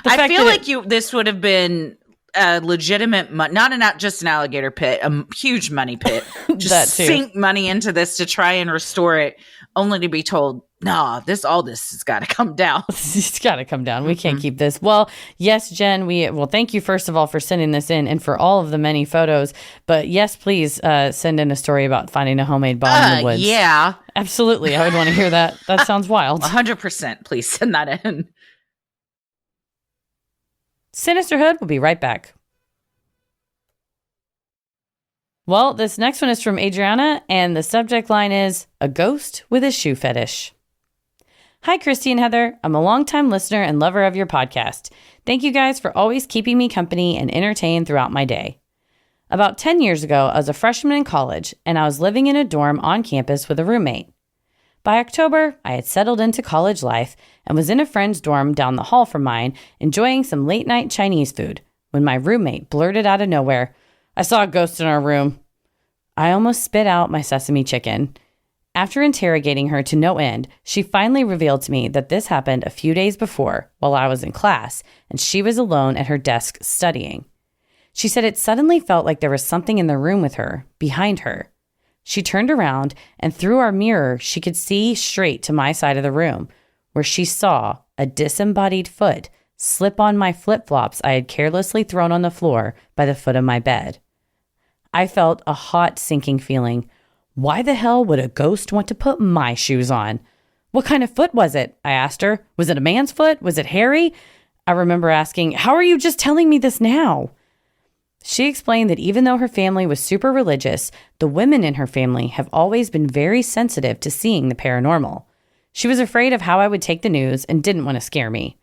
I feel like this would have been a legitimate, not just an alligator pit, a huge money pit. Just sink money into this to try and restore it, only to be told, no, all this has got to come down. It's got to come down. We can't keep this. Well, yes, Jen, thank you first of all for sending this in and for all of the many photos. But yes, please send in a story about finding a homemade bomb in the woods. Yeah. Absolutely. I would want to hear that. That sounds wild. 100%. Please send that in. Sinisterhood will be right back. Well, this next one is from Adriana, and the subject line is A Ghost with a Shoe Fetish. Hi, Christy and Heather. I'm a longtime listener and lover of your podcast. Thank you guys for always keeping me company and entertained throughout my day. About 10 years ago, I was a freshman in college, and I was living in a dorm on campus with a roommate. By October, I had settled into college life and was in a friend's dorm down the hall from mine, enjoying some late-night Chinese food, when my roommate blurted out of nowhere, I saw a ghost in our room. I almost spit out my sesame chicken. After interrogating her to no end, she finally revealed to me that this happened a few days before while I was in class and she was alone at her desk studying. She said it suddenly felt like there was something in the room with her, behind her. She turned around and through our mirror, she could see straight to my side of the room where she saw a disembodied foot slip on my flip-flops I had carelessly thrown on the floor by the foot of my bed. I felt a hot sinking feeling. Why the hell would a ghost want to put my shoes on? What kind of foot was it? I asked her. Was it a man's foot? Was it hairy? I remember asking, how are you just telling me this now? She explained that even though her family was super religious, the women in her family have always been very sensitive to seeing the paranormal. She was afraid of how I would take the news and didn't want to scare me.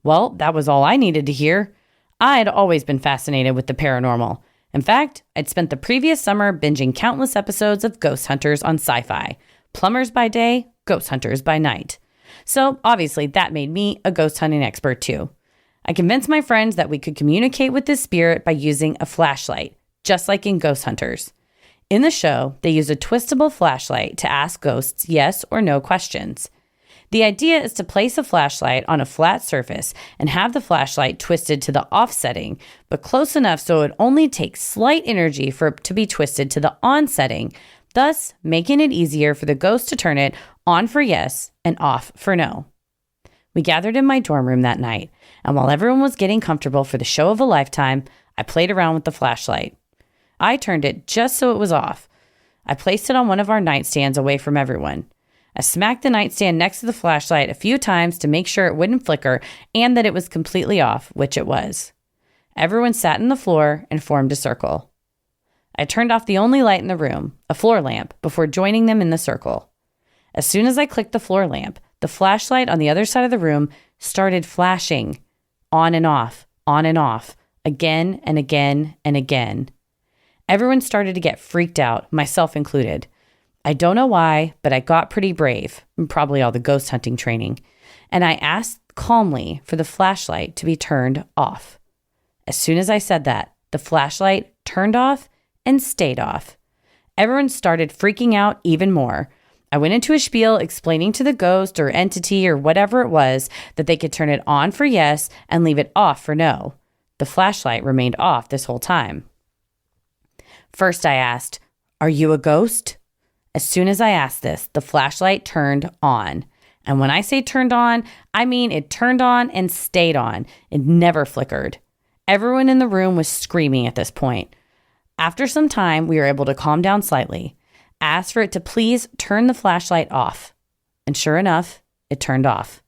Well, that was all I needed to hear. I'd always been fascinated with the paranormal. In fact, I'd spent the previous summer binging countless episodes of Ghost Hunters on Sci-Fi. Plumbers by day, ghost hunters by night. So obviously that made me a ghost hunting expert too. I convinced my friends that we could communicate with this spirit by using a flashlight, just like in Ghost Hunters. In the show, they use a twistable flashlight to ask ghosts yes or no questions. The idea is to place a flashlight on a flat surface and have the flashlight twisted to the off setting, but close enough so it only takes slight energy for it to be twisted to the on setting, thus making it easier for the ghost to turn it on for yes and off for no. We gathered in my dorm room that night, and while everyone was getting comfortable for the show of a lifetime, I played around with the flashlight. I turned it just so it was off. I placed it on one of our nightstands away from everyone. I smacked the nightstand next to the flashlight a few times to make sure it wouldn't flicker and that it was completely off, which it was. Everyone sat on the floor and formed a circle. I turned off the only light in the room, a floor lamp, before joining them in the circle. As soon as I clicked the floor lamp, the flashlight on the other side of the room started flashing, on and off, again and again and again. Everyone started to get freaked out, myself included. I don't know why, but I got pretty brave, probably all the ghost hunting training, and I asked calmly for the flashlight to be turned off. As soon as I said that, the flashlight turned off and stayed off. Everyone started freaking out even more. I went into a spiel explaining to the ghost or entity or whatever it was that they could turn it on for yes and leave it off for no. The flashlight remained off this whole time. First I asked, "Are you a ghost?" As soon as I asked this, the flashlight turned on. And when I say turned on, I mean it turned on and stayed on. It never flickered. Everyone in the room was screaming at this point. After some time, we were able to calm down slightly. I asked for it to please turn the flashlight off. And sure enough, it turned off.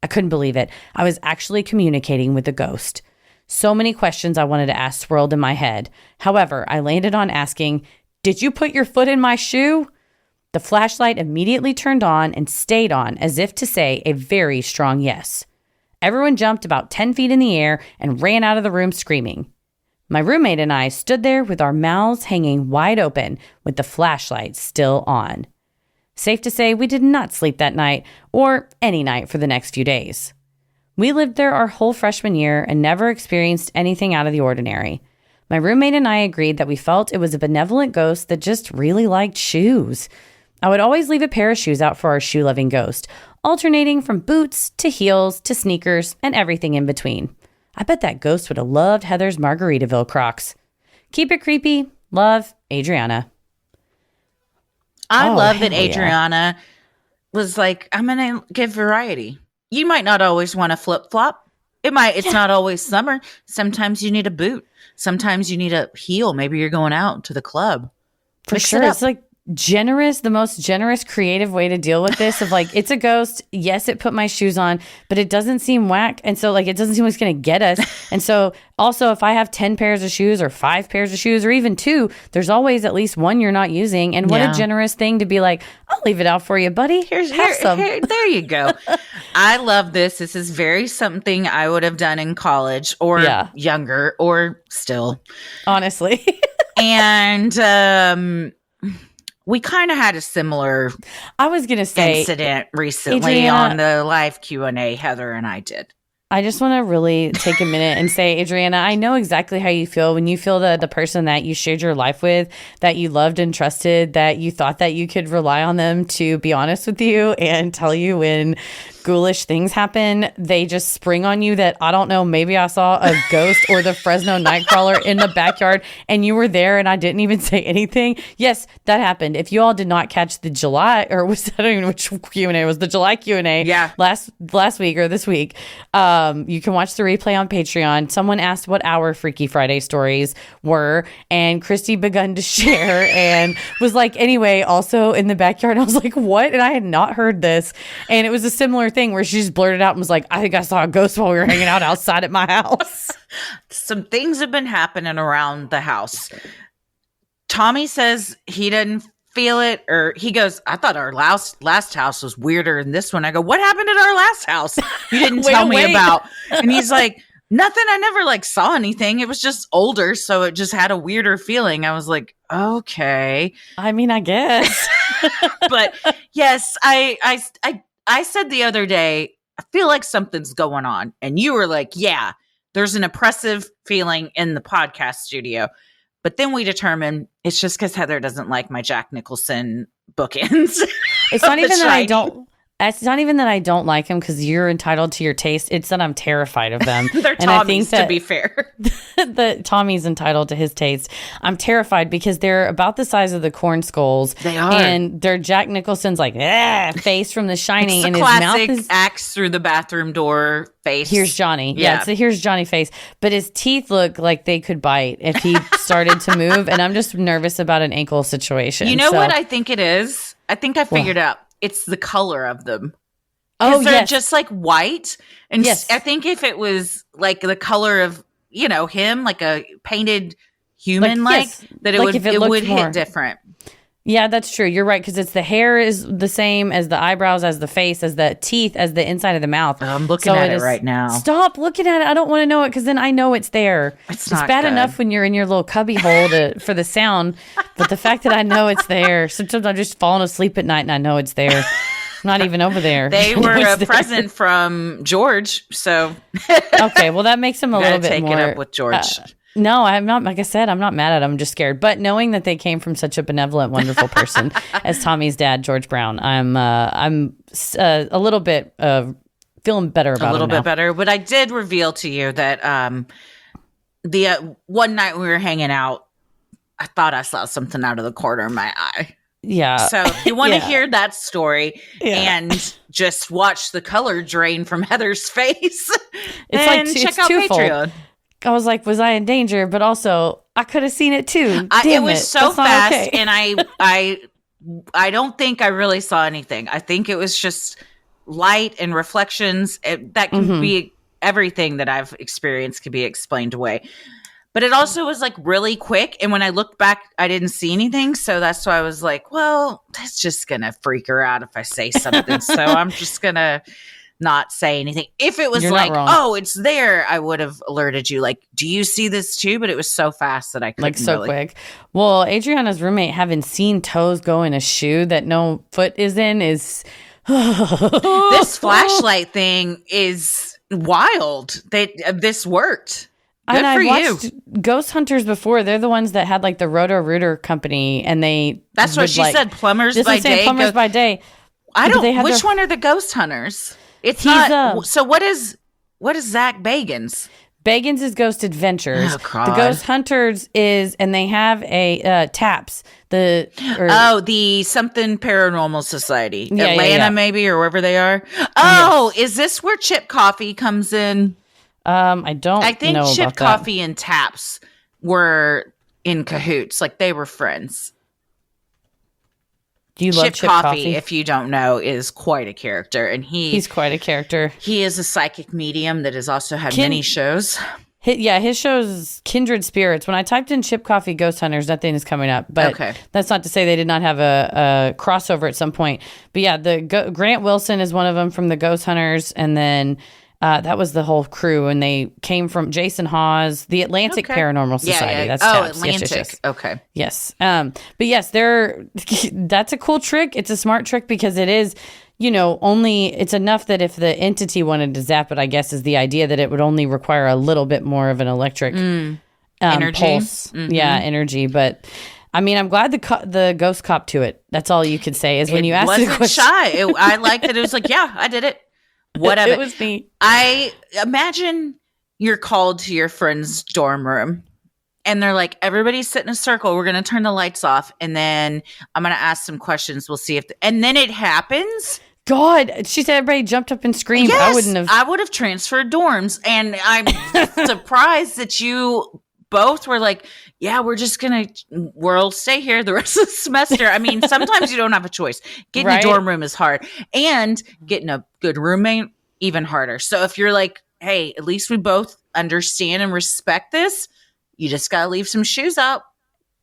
I couldn't believe it. I was actually communicating with the ghost. So many questions I wanted to ask swirled in my head. However, I landed on asking, "Did you put your foot in my shoe?" The flashlight immediately turned on and stayed on as if to say a very strong yes. Everyone jumped about 10 feet in the air and ran out of the room screaming. My roommate and I stood there with our mouths hanging wide open with the flashlight still on. Safe to say we did not sleep that night or any night for the next few days. We lived there our whole freshman year and never experienced anything out of the ordinary. My roommate and I agreed that we felt it was a benevolent ghost that just really liked shoes. I would always leave a pair of shoes out for our shoe-loving ghost, alternating from boots to heels to sneakers and everything in between. I bet that ghost would have loved Heather's Margaritaville Crocs. Keep it creepy. Love, Adriana. I love that Adriana was like, I'm going to give variety. You might not always want a flip-flop. It's not always summer. Sometimes you need a boot. Sometimes you need a heel. Maybe you're going out to the club. For sure. It's like generous, the most generous, creative way to deal with this of like, it's a ghost. Yes, it put my shoes on, but it doesn't seem whack. And so like, it doesn't seem like it's going to get us. And so also if I have 10 pairs of shoes or 5 pairs of shoes or even 2, there's always at least one you're not using. And what a generous thing to be like, I'll leave it out for you, buddy. Here, there you go. I love this. This is very something I would have done in college or younger or still. Honestly. And, we kind of had a similar incident recently on the live Q&A Heather and I did. I just want to really take a minute and say, Adriana, I know exactly how you feel when you feel that the person that you shared your life with, that you loved and trusted, that you thought that you could rely on them to be honest with you and tell you when ghoulish things happen, they just spring on you that, I don't know, maybe I saw a ghost or the Fresno Nightcrawler in the backyard and you were there and I didn't even say anything. Yes, that happened. If you all did not catch the July, or was I don't even know which Q&A was, the July Q&A last week or this week, you can watch the replay on Patreon. Someone asked what our Freaky Friday stories were, and Christy begun to share and was like, anyway, also in the backyard. I was like, what? And I had not heard this. And it was a similar thing where she just blurted out and was like, I think I saw a ghost while we were hanging out outside at my house. Some things have been happening around the house. Tommy says he didn't feel it, or he goes, I thought our last house was weirder than this one. I go, what happened at our last house you didn't tell me about? And he's like, nothing. I never like saw anything. It was just older, so it just had a weirder feeling. I was like, okay. I mean, I guess. But yes, I said the other day, I feel like something's going on. And you were like, yeah, there's an oppressive feeling in the podcast studio. But then we determined it's just because Heather doesn't like my Jack Nicholson bookends. It's not even that I don't. It's not even that I don't like them because you're entitled to your taste. It's that I'm terrified of them. They're and Tommy's, I think that, to be fair. that Tommy's entitled to his taste. I'm terrified because they're about the size of the corn skulls. They are. And they're Jack Nicholson's like face from The Shining. It's and the his classic mouth is axe through the bathroom door face. Here's Johnny. Yeah, it's a here's Johnny face. But his teeth look like they could bite if he started to move. And I'm just nervous about an ankle situation. You know what I think it is? I think I figured out. It's the color of them. Oh, they're just like white. And I think if it was like the color of, him, like a painted human, that it would hit different. Yeah, that's true. You're right. Because it's the hair is the same as the eyebrows, as the face, as the teeth, as the inside of the mouth. I'm looking at it right now. Stop looking at it. I don't want to know it because then I know it's there. It's bad enough when you're in your little cubby hole for the sound. But the fact that I know it's there, sometimes I'm just falling asleep at night and I know it's there. Not even over there. They were a present from George, so okay. Well, that makes him a little bit more. Take it up with George. No, I'm not. Like I said, I'm not mad at him. I'm just scared. But knowing that they came from such a benevolent, wonderful person as Tommy's dad, George Brown, I'm a little bit feeling better about it. A little bit better. But I did reveal to you that the one night we were hanging out, I thought I saw something out of the corner of my eye. Yeah. So if you want to hear that story and just watch the color drain from Heather's face, then check out twofold. Patreon. I was like, was I in danger? But also, I could have seen it too. It was so fast, and I don't think I really saw anything. I think it was just light and reflections. That can be everything that I've experienced can be explained away. But it also was like really quick. And when I looked back, I didn't see anything. So that's why I was like, well, that's just going to freak her out if I say something. So I'm just going to not say anything. If it was oh, it's there, I would have alerted you. Like, do you see this too? But it was so fast that I couldn't quick. Well, Adriana's roommate having seen toes go in a shoe that no foot is in is... This flashlight thing is wild. This worked. Good and for I you. watched Ghost Hunters before. They're the ones that had like the Roto-Rooter company, and That's what she said. Plumbers this by is saying day. plumbers by day. I But don't. they had Which their- one are the ghost hunters? It's He's, not. So what is Zach Bagans? Bagans is Ghost Adventures. Oh, God. The Ghost Hunters is, and they have a TAPS. The something Paranormal Society, Yeah, Atlanta maybe, or wherever they are. Oh, is this where Chip Coffee comes in? I don't. I think know Chip about that. Coffee and Taps were in cahoots, like they were friends. Do you love Chip Coffee, if you don't know, is quite a character, and he's quite a character. He is a psychic medium that has also had many shows. His show's Kindred Spirits. When I typed in Chip Coffee Ghost Hunters, nothing is coming up. But that's not to say they did not have a crossover at some point. But yeah, Grant Wilson is one of them from the Ghost Hunters, and then that was the whole crew, and they came from Jason Hawes, the Atlantic Paranormal Society. Yeah. That's TAPS. Atlantic. Yes. Okay. Yes. But yes, that's a cool trick. It's a smart trick because it is, it's enough that if the entity wanted to zap it, I guess is the idea that it would only require a little bit more of an electric energy. Pulse. Mm-hmm. Yeah, energy. But I mean, I'm glad the ghost cop to it. That's all you could say is when you asked the question. Shy. I liked that. It was like, yeah, I did it. Whatever. It was me. I imagine you're called to your friend's dorm room and they're like, everybody sit in a circle. We're going to turn the lights off. And then I'm going to ask some questions. We'll see and then it happens. God, she said everybody jumped up and screamed. Yes, I would have transferred dorms. And I'm surprised that you both were like, yeah, we'll stay here the rest of the semester. I mean, sometimes you don't have a choice. Getting a dorm room is hard, and getting a good roommate, even harder. So if you're like, hey, at least we both understand and respect this, you just got to leave some shoes out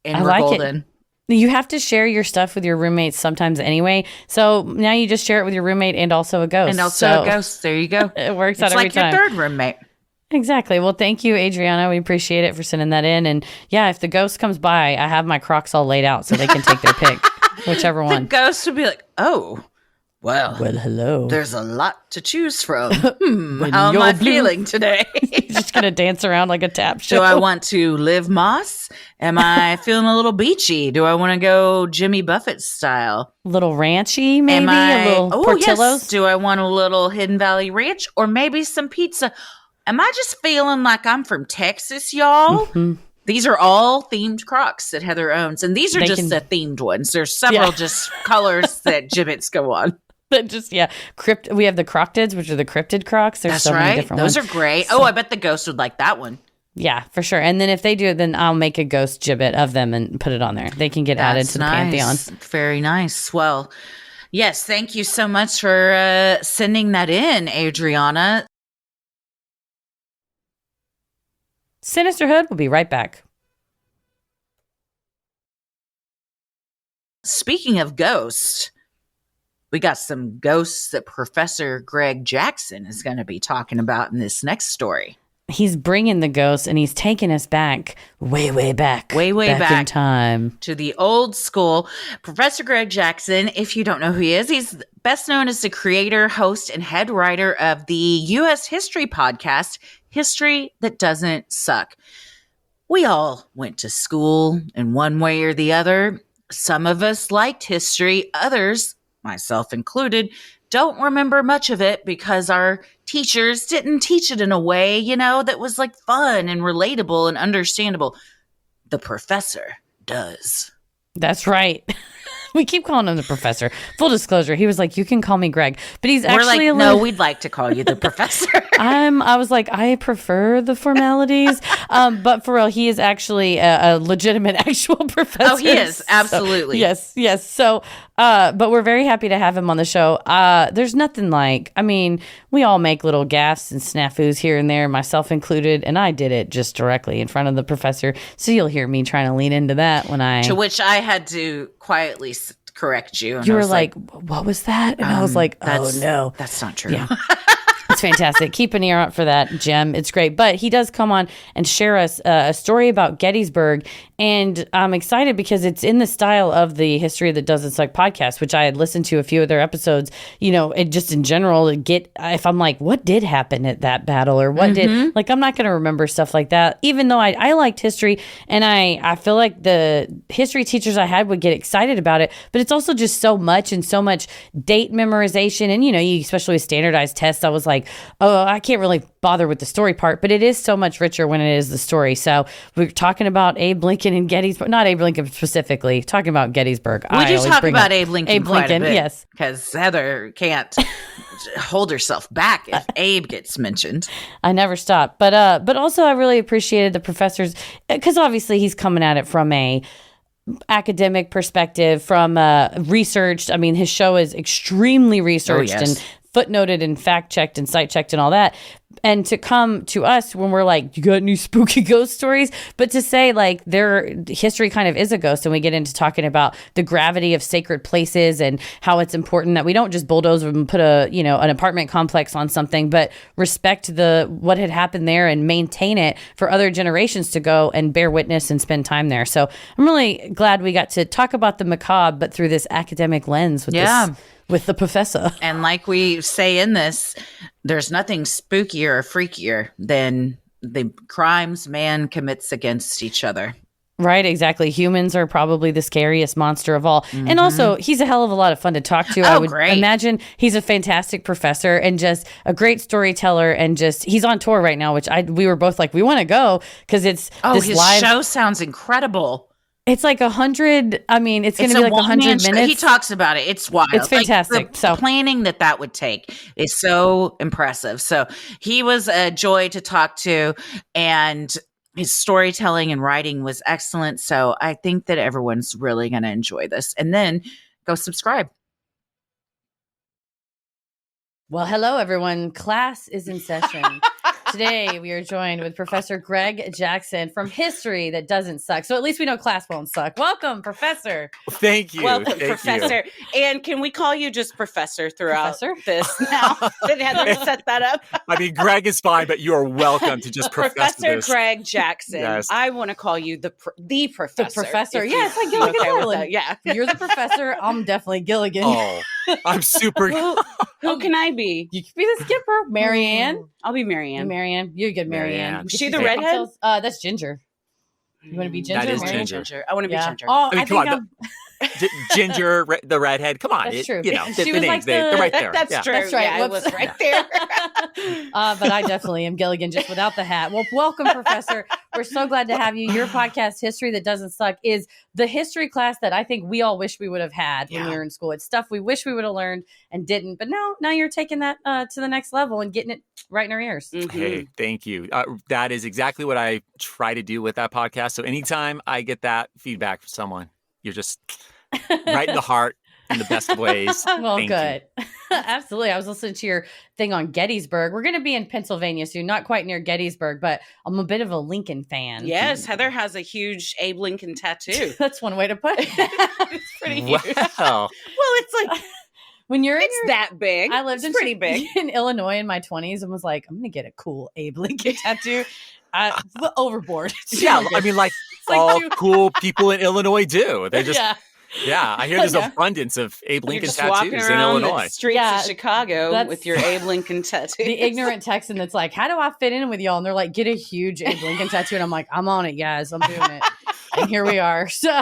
and we're golden. You have to share your stuff with your roommates sometimes anyway. So now you just share it with your roommate and also a ghost. A ghost. There you go. It works out every time. It's like your third roommate. Exactly. Well, thank you, Adriana. We appreciate it for sending that in. And yeah, if the ghost comes by, I have my Crocs all laid out so they can take their pick, whichever one. The ghost would be like, oh, well, hello. There's a lot to choose from. How am I feeling today? Just going to dance around like a tap show. Do I want to live Moss? Am I feeling a little beachy? Do I want to go Jimmy Buffett style? A little ranchy, maybe? A little Portillo's? Yes. Do I want a little Hidden Valley Ranch or maybe some pizza? Am I just feeling like I'm from Texas, y'all? Mm-hmm. These are all themed Crocs that Heather owns. And these are the themed ones. There's several just colors that gibbets go on. But just, we have the Croctids, which are the cryptid Crocs. There's so many different ones. Those are great. So, I bet the ghost would like that one. Yeah, for sure. And then if they do it, then I'll make a ghost gibbet of them and put it on there. They can get added to the Pantheon. Very nice. Well, yes, thank you so much for sending that in, Adriana. Sinisterhood will be right back. Speaking of ghosts, we got some ghosts that Professor Greg Jackson is going to be talking about in this next story. He's bringing the ghosts and he's taking us back, way back in time. To the old school. Professor Greg Jackson, if you don't know who he is, he's best known as the creator, host, and head writer of the U.S. history podcast, History That Doesn't Suck. We all went to school in one way or the other. Some of us liked history. Others, myself included, don't remember much of it because our teachers didn't teach it in a way, that was like fun and relatable and understandable. The professor does. That's right. We keep calling him the professor. Full disclosure, he was like, you can call me Greg. But he's actually no, we'd like to call you the professor. I was like, I prefer the formalities. But for real, he is actually a legitimate actual professor. Oh, he is. Absolutely. So, yes. So, but we're very happy to have him on the show. There's nothing we all make little gaffes and snafus here and there, myself included. And I did it just directly in front of the professor. So you'll hear me trying to lean into that to which I had to quietly correct you. And you were like, what was that? And I was like, oh no, that's not true. Yeah. It's fantastic. Keep an ear out for that, Jem. It's great. But he does come on and share us a story about Gettysburg. And I'm excited because it's in the style of the History That Doesn't Suck podcast, which I had listened to a few of their episodes, and just in general, if I'm like, what did happen at that battle or what did, like, I'm not going to remember stuff like that, even though I liked history. And I feel like the history teachers I had would get excited about it, but it's also just so much and so much date memorization. And, especially with standardized tests, I was like, oh, I can't really bother with the story part, but it is so much richer when it is the story. So we're talking about Abe Lincoln and Gettysburg, not Abe Lincoln specifically, talking about Gettysburg. We do talk about Abe Lincoln quite a bit, yes, because Heather can't hold herself back if Abe gets mentioned. I never stop, but also I really appreciated the professors, because obviously he's coming at it from a academic perspective, from researched. I mean, his show is extremely researched and footnoted and fact checked and site checked and all that. And to come to us when we're like, you got any spooky ghost stories? But to say like their history kind of is a ghost, and we get into talking about the gravity of sacred places and how it's important that we don't just bulldoze and put an apartment complex on something, but respect what had happened there and maintain it for other generations to go and bear witness and spend time there. So I'm really glad we got to talk about the macabre, but through this academic lens with the professor. And like we say in this, there's nothing spookier or freakier than the crimes man commits against each other. Right, exactly. Humans are probably the scariest monster of all. And also, he's a hell of a lot of fun to talk to. I would imagine he's a fantastic professor and just a great storyteller, and just he's on tour right now, which we were both like, we want to go because it's his show sounds incredible. It's like 100. I mean, it's going to be like 100 minutes. He talks about it. It's wild. It's fantastic. The planning that would take is so impressive. So he was a joy to talk to, and his storytelling and writing was excellent. So I think that everyone's really going to enjoy this. And then go subscribe. Well, hello, everyone. Class is in session. Today, we are joined with Professor Greg Jackson from History That Doesn't Suck. So at least we know class won't suck. Welcome, Professor. Thank you. Welcome, Professor. And can we call you just Professor throughout this now? Did Heather set that up? I mean, Greg is fine, but you are welcome to just Professor this. Greg Jackson. Yes. I want to call you the professor. The professor. Yeah, it's like Gilligan Ireland. Yeah. You're the professor. I'm definitely Gilligan. Oh, I'm super. Who can I be? You can be the skipper. Marianne. I'll be Marianne. Marianne. You're good, Marianne. Is she the redhead? That's Ginger. You want to be Ginger? That is Marianne? Ginger. I want to be Ginger. Oh, I mean, come on. Ginger, the redhead. Come on. That's true. The She was names, like they're right there. That's true. That's right. Yeah, it was right there. But I definitely am Gilligan, just without the hat. Well, welcome, Professor. We're so glad to have you. Your podcast, History That Doesn't Suck, is the history class that I think we all wish we would have had when we were in school. It's stuff we wish we would have learned and didn't. But now you're taking that to the next level and getting it right in our ears. Mm-hmm. Hey, thank you. That is exactly what I try to do with that podcast. So anytime I get that feedback from someone, you're just right in the heart in the best of ways. Well, Thank good. Absolutely. I was listening to your thing on Gettysburg. We're going to be in Pennsylvania soon, not quite near Gettysburg, but I'm a bit of a Lincoln fan. Yes, Heather has a huge Abe Lincoln tattoo. That's one way to put it. It's pretty huge. Wow. Well, it's like when you're that big. I lived pretty big in Illinois in my 20s and was like, I'm going to get a cool Abe Lincoln tattoo. Overboard. Yeah, I mean, like all cool people in Illinois do. They're just I hear there's abundance of Abe Lincoln tattoos in Illinois. The streets of Chicago with your Abe Lincoln tattoo. The ignorant Texan that's like, how do I fit in with y'all? And they're like, get a huge Abe Lincoln tattoo. And I'm like, I'm on it, guys. I'm doing it. And here we are. So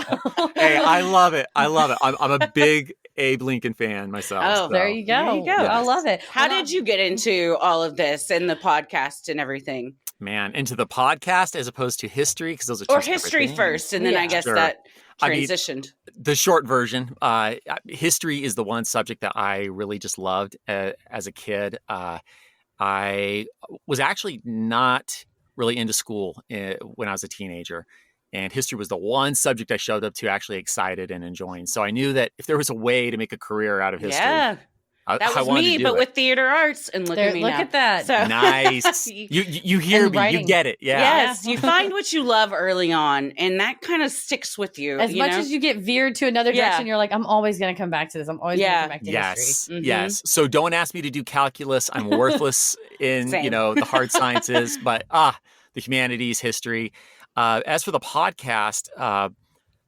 hey, I love it. I'm a big Abe Lincoln fan myself. Oh, there you go. There you go. Yes. I love it. How did you get into all of this and the podcast and everything? Man, into the podcast as opposed to history, because those are or history first, and then I guess that transitioned. The short version, history is the one subject that I really just loved as a kid. I was actually not really into school when I was a teenager, and history was the one subject I showed up to actually excited and enjoying. So I knew that if there was a way to make a career out of history, That was wanted to me, do but it. with theater arts, and look at me Look now. at that. So, Nice. You hear And me. writing. You get it. Yeah. Yes, you find what you love early on, and that kind of sticks with you. As much as you get veered to another direction, you're like, I'm always going to come back to this. I'm always going to come back to history. Yes. So don't ask me to do calculus. I'm worthless in, Same. the hard sciences, but the humanities, history. As for the podcast,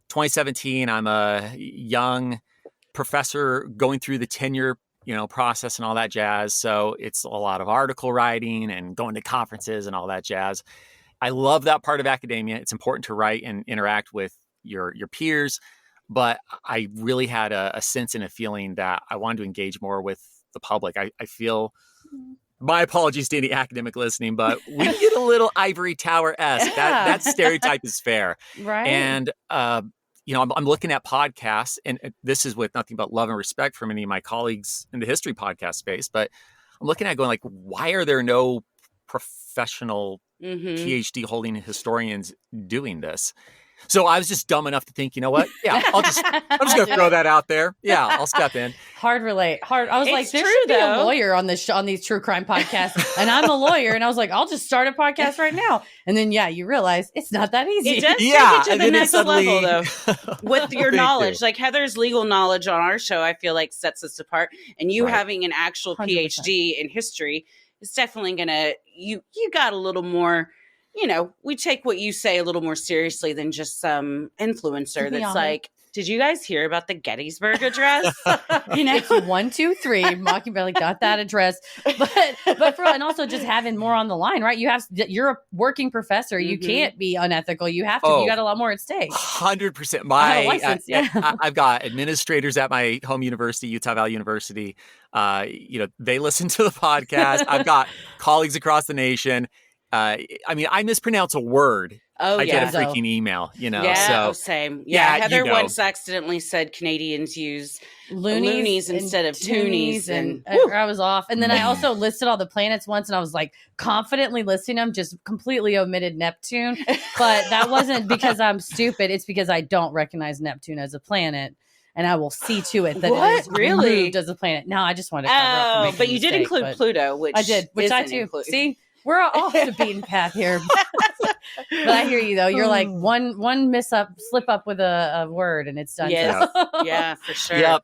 2017, I'm a young professor going through the tenure, process and all that jazz. So it's a lot of article writing and going to conferences and all that jazz. I love that part of academia. It's important to write and interact with your peers, but I really had a sense and a feeling that I wanted to engage more with the public. I feel, my apologies to any academic listening, but we get a little ivory tower-esque. That stereotype is fair. Right. And, I'm looking at podcasts, and this is with nothing but love and respect for many of my colleagues in the history podcast space, but I'm looking at going like, why are there no professional PhD holding historians doing this? So I was just dumb enough to think, you know what? Yeah, I'm just going to throw that out there. Yeah, I'll step in. Hard. I was like, there true, should be though. a lawyer on these true crime podcasts, and I'm a lawyer, and I was like, I'll just start a podcast right now. And then, you realize it's not that easy. It does take it to the next level, though, with your knowledge. Like Heather's legal knowledge on our show, I feel like sets us apart. And you having an actual 100%. PhD in history is definitely going to, you got a little more, we take what you say a little more seriously than just some influencer that's like, did you guys hear about the Gettysburg Address? It's 1, 2, 3. Mockingbird got that address, but and also just having more on the line, right? You're a working professor. You can't be unethical. You have to. You got a lot more at stake. 100%. I've got administrators at my home university, Utah Valley University. They listen to the podcast. I've got colleagues across the nation. I mispronounce a word. I get a freaking email, Yeah, so same. Yeah, Heather once accidentally said Canadians use loonies instead of toonies, and I was off. And then I also listed all the planets once, and I was like confidently listing them, just completely omitted Neptune. But that wasn't because I'm stupid. It's because I don't recognize Neptune as a planet. And I will see to it that it is removed as a planet. No, I just wanted to cover up. Oh, but you did include Pluto, which I did, which I do. See, we're off the beaten path here. But I hear you though. You're like one slip up with a word, and it's done. Yes. Yeah, for sure. Yep.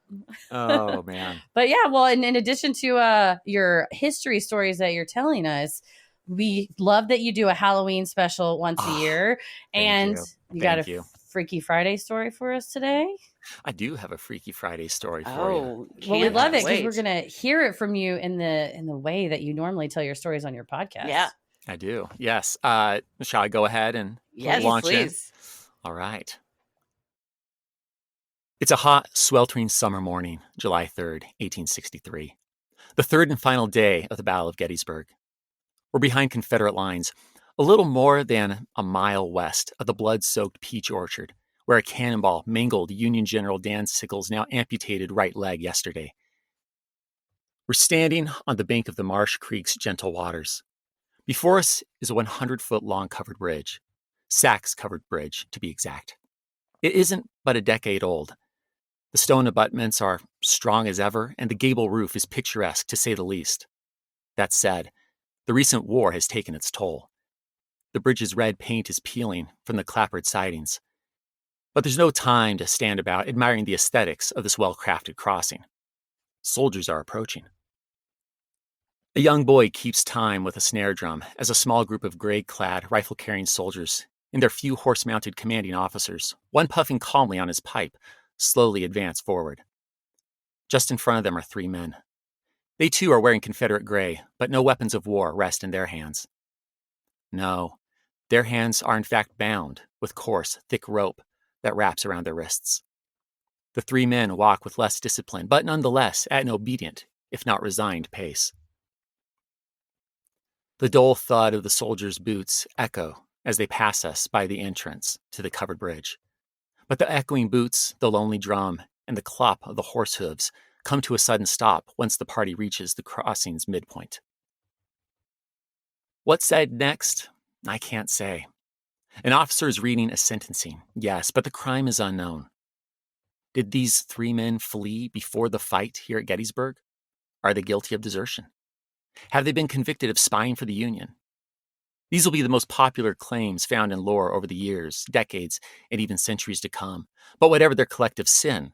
Oh man. But yeah, well, in addition to your history stories that you're telling us, we love that you do a Halloween special once a year, and you got a Freaky Friday story for us today. I do have a Freaky Friday story for you. Well, we love it because we're gonna hear it from you in the way that you normally tell your stories on your podcast. Yeah, I do. Yes. Shall I go ahead and launch it? All right. It's a hot, sweltering summer morning, July 3rd, 1863. The third and final day of the Battle of Gettysburg. We're behind Confederate lines, a little more than a mile west of the blood-soaked peach orchard, where a cannonball mangled Union General Dan Sickles' now amputated right leg yesterday. We're standing on the bank of the Marsh Creek's gentle waters. Before us is a 100-foot-long covered bridge, Sachs-covered bridge, to be exact. It isn't but a decade old. The stone abutments are strong as ever, and the gable roof is picturesque, to say the least. That said, the recent war has taken its toll. The bridge's red paint is peeling from the clapboard sidings. But there's no time to stand about admiring the aesthetics of this well-crafted crossing. Soldiers are approaching. A young boy keeps time with a snare drum as a small group of gray-clad, rifle-carrying soldiers and their few horse-mounted commanding officers, one puffing calmly on his pipe, slowly advance forward. Just in front of them are 3 men. They too are wearing Confederate gray, but no weapons of war rest in their hands. No, their hands are in fact bound with coarse, thick rope that wraps around their wrists. The 3 men walk with less discipline, but nonetheless at an obedient, if not resigned, pace. The dull thud of the soldiers' boots echo as they pass us by the entrance to the covered bridge. But the echoing boots, the lonely drum, and the clop of the horse hooves come to a sudden stop once the party reaches the crossing's midpoint. What's said next? I can't say. An officer is reading a sentencing, yes, but the crime is unknown. Did these 3 men flee before the fight here at Gettysburg? Are they guilty of desertion? Have they been convicted of spying for the Union? These will be the most popular claims found in lore over the years, decades, and even centuries to come. But whatever their collective sin,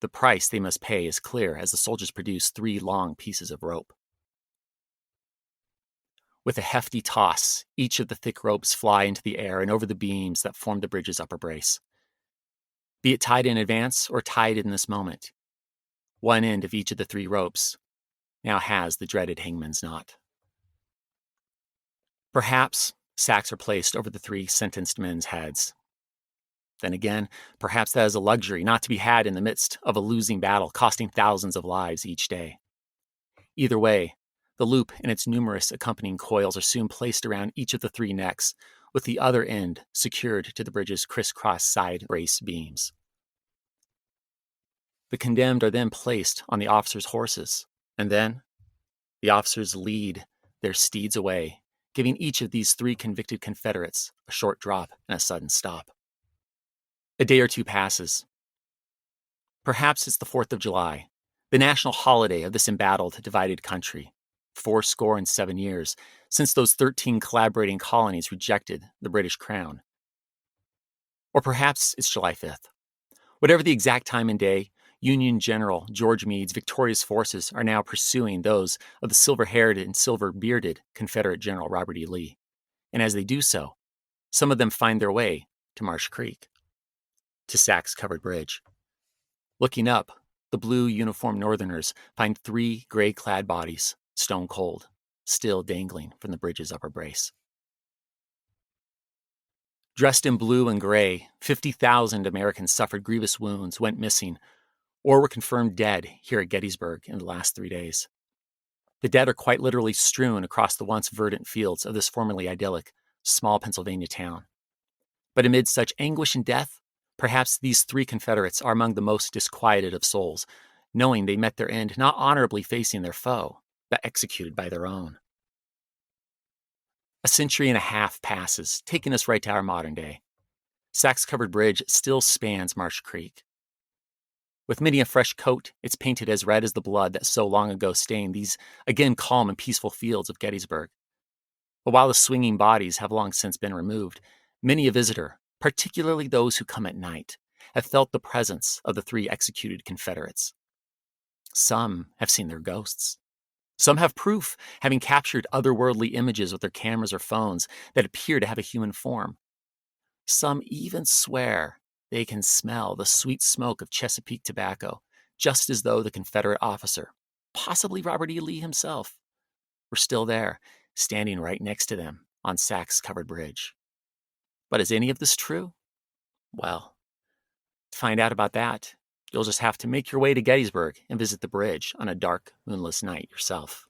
the price they must pay is clear as the soldiers produce 3 long pieces of rope. With a hefty toss, each of the thick ropes fly into the air and over the beams that form the bridge's upper brace. Be it tied in advance or tied in this moment, one end of each of the 3 ropes now has the dreaded hangman's knot. Perhaps sacks are placed over the 3 sentenced men's heads. Then again, perhaps that is a luxury not to be had in the midst of a losing battle costing thousands of lives each day. Either way, the loop and its numerous accompanying coils are soon placed around each of the 3 necks, with the other end secured to the bridge's crisscross side brace beams. The condemned are then placed on the officers' horses, and then the officers lead their steeds away, giving each of these 3 convicted Confederates a short drop and a sudden stop. A day or 2 passes. Perhaps it's the 4th of July, the national holiday of this embattled, divided country. 77 years since those 13 collaborating colonies rejected the British crown. Or perhaps it's July 5th. Whatever the exact time and day, Union General George Meade's victorious forces are now pursuing those of the silver-haired and silver-bearded Confederate General Robert E. Lee. And as they do so, some of them find their way to Marsh Creek, to Sack's covered bridge. Looking up, the blue uniformed Northerners find 3 gray-clad bodies, stone cold, still dangling from the bridge's upper brace. Dressed in blue and gray, 50,000 Americans suffered grievous wounds, went missing, or were confirmed dead here at Gettysburg in the last 3 days. The dead are quite literally strewn across the once verdant fields of this formerly idyllic, small Pennsylvania town. But amid such anguish and death, perhaps these 3 Confederates are among the most disquieted of souls, knowing they met their end not honorably facing their foe, but executed by their own. A century and a half passes, taking us right to our modern day. Sack's covered bridge still spans Marsh Creek. With many a fresh coat, it's painted as red as the blood that so long ago stained these, again calm and peaceful fields of Gettysburg. But while the swinging bodies have long since been removed, many a visitor, particularly those who come at night, have felt the presence of the 3 executed Confederates. Some have seen their ghosts. Some have proof, having captured otherworldly images with their cameras or phones that appear to have a human form. Some even swear they can smell the sweet smoke of Chesapeake tobacco, just as though the Confederate officer, possibly Robert E. Lee himself, were still there, standing right next to them on Sack's covered bridge. But is any of this true? Well, to find out about that, you'll just have to make your way to Gettysburg and visit the bridge on a dark, moonless night yourself.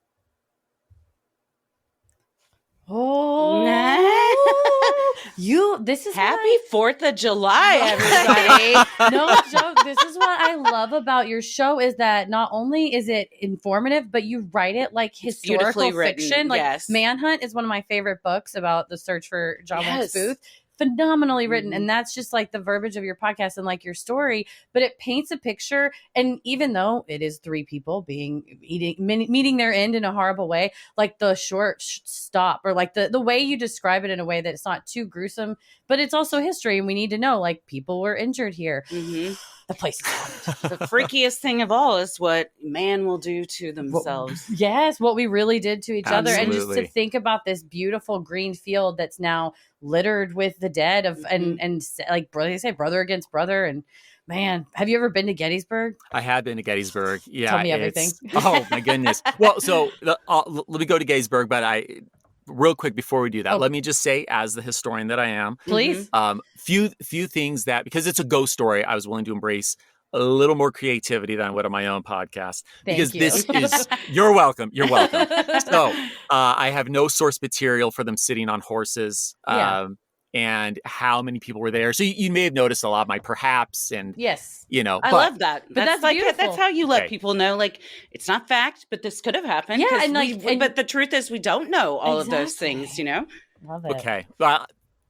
This is Happy 4th of July, everybody. No joke. This is what I love about your show is that not only is it informative, but you write it like historical fiction. Like yes. Manhunt is one of my favorite books about the search for John Wilkes Booth. Phenomenally written. And that's just like the verbiage of your podcast and like your story, but it paints a picture. And even though it is 3 people meeting their end in a horrible way, like the short stop or like the way you describe it in a way that it's not too gruesome, but it's also history. And we need to know like people were injured here. Mm-hmm. The place is haunted. The freakiest thing of all is what man will do to themselves. Yes, what we really did to each other. And just to Absolutely. think about this beautiful green field that's now littered with the dead of and like they say brother against brother. And man, have you ever been to Gettysburg? I have been to Gettysburg. Yeah, Tell me everything. Oh my goodness. Well, so let me go to Gettysburg, but real quick before we do that, let me just say, as the historian that I am, Please. Few things that, because it's a ghost story, I was willing to embrace a little more creativity than I would on my own podcast. Thank you. This is, you're welcome. So I have no source material for them sitting on horses. And how many people were there. So you may have noticed a lot of my perhaps and, Yes. I love that. But that's like, beautiful. that's how you let people know, like, it's not fact, but this could have happened. Yeah. But the truth is we don't know all of those things, you know? Love it. Okay.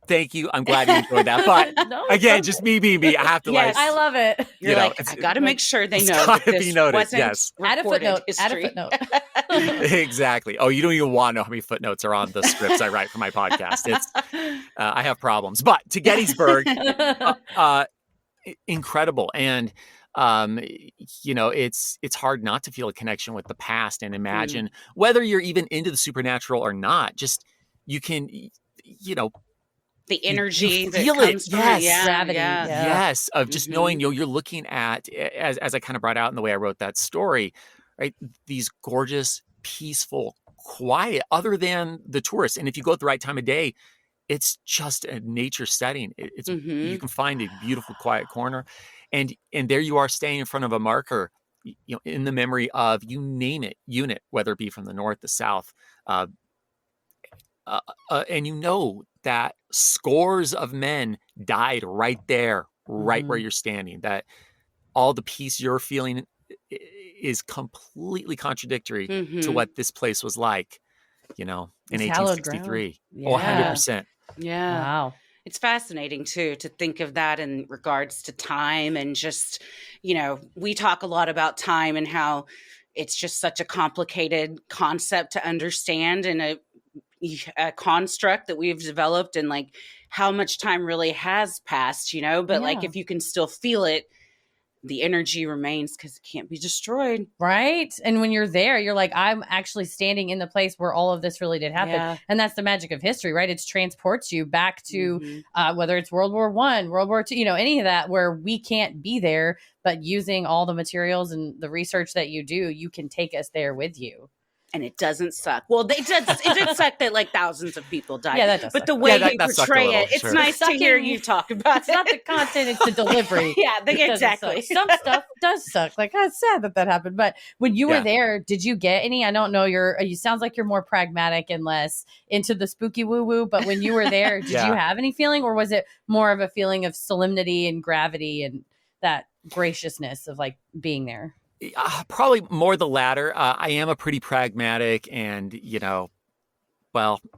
Thank you. I'm glad you enjoyed that. But No, again, no. just me being me. I have to Yes. I love it. You're you know, like, I got to make sure they it's know gotta that be this noted, wasn't yes. Add a recorded footnote. Add a history. footnote. Exactly. Oh, you don't even want to know how many footnotes are on the scripts I write for my podcast. It's I have problems. But to Gettysburg, incredible. And it's hard not to feel a connection with the past and imagine whether you're even into the supernatural or not. Just you can, The energy you that feel comes it. from Yes. it. Yeah, Gravity. yeah. Yes, of just knowing you're looking at, as I kind of brought out in the way I wrote that story, right? These gorgeous, peaceful, quiet, other than the tourists. And if you go at the right time of day, it's just a nature setting. It's you can find a beautiful, quiet corner, and there you are standing in front of a marker, in the memory of, you name it, unit, whether it be from the north, the south, and that scores of men died right there, right where you're standing. That all the peace you're feeling is completely contradictory to what this place was like, in It's hallowed ground. 1863. Yeah. Oh, 100%. Yeah. Wow. It's fascinating too to think of that in regards to time, and just, we talk a lot about time and how it's just such a complicated concept to understand, and a construct that we've developed, and like how much time really has passed, but like Yeah. if you can still feel it, the energy remains because it can't be destroyed. Right. And when you're there, you're like, I'm actually standing in the place where all of this really did happen. Yeah. And that's the magic of history, right? It transports you back to whether it's World War I, World War II, any of that, where we can't be there, but using all the materials and the research that you do, you can take us there with you. And it doesn't suck. Well, it did suck that like thousands of people died. Yeah, that does but suck. the way Yeah, you that sucked a portray little, it, it's sure. nice to hear you talk about It's not the content, it's the delivery. Yeah, It doesn't exactly. suck. Some stuff does suck. Like, it's sad that happened. But when you were there, did you get any? I don't know. You sounds like you're more pragmatic and less into the spooky woo woo. But when you were there, did you have any feeling, or was it more of a feeling of solemnity and gravity and that graciousness of like being there? Probably more the latter. I am a pretty pragmatic and,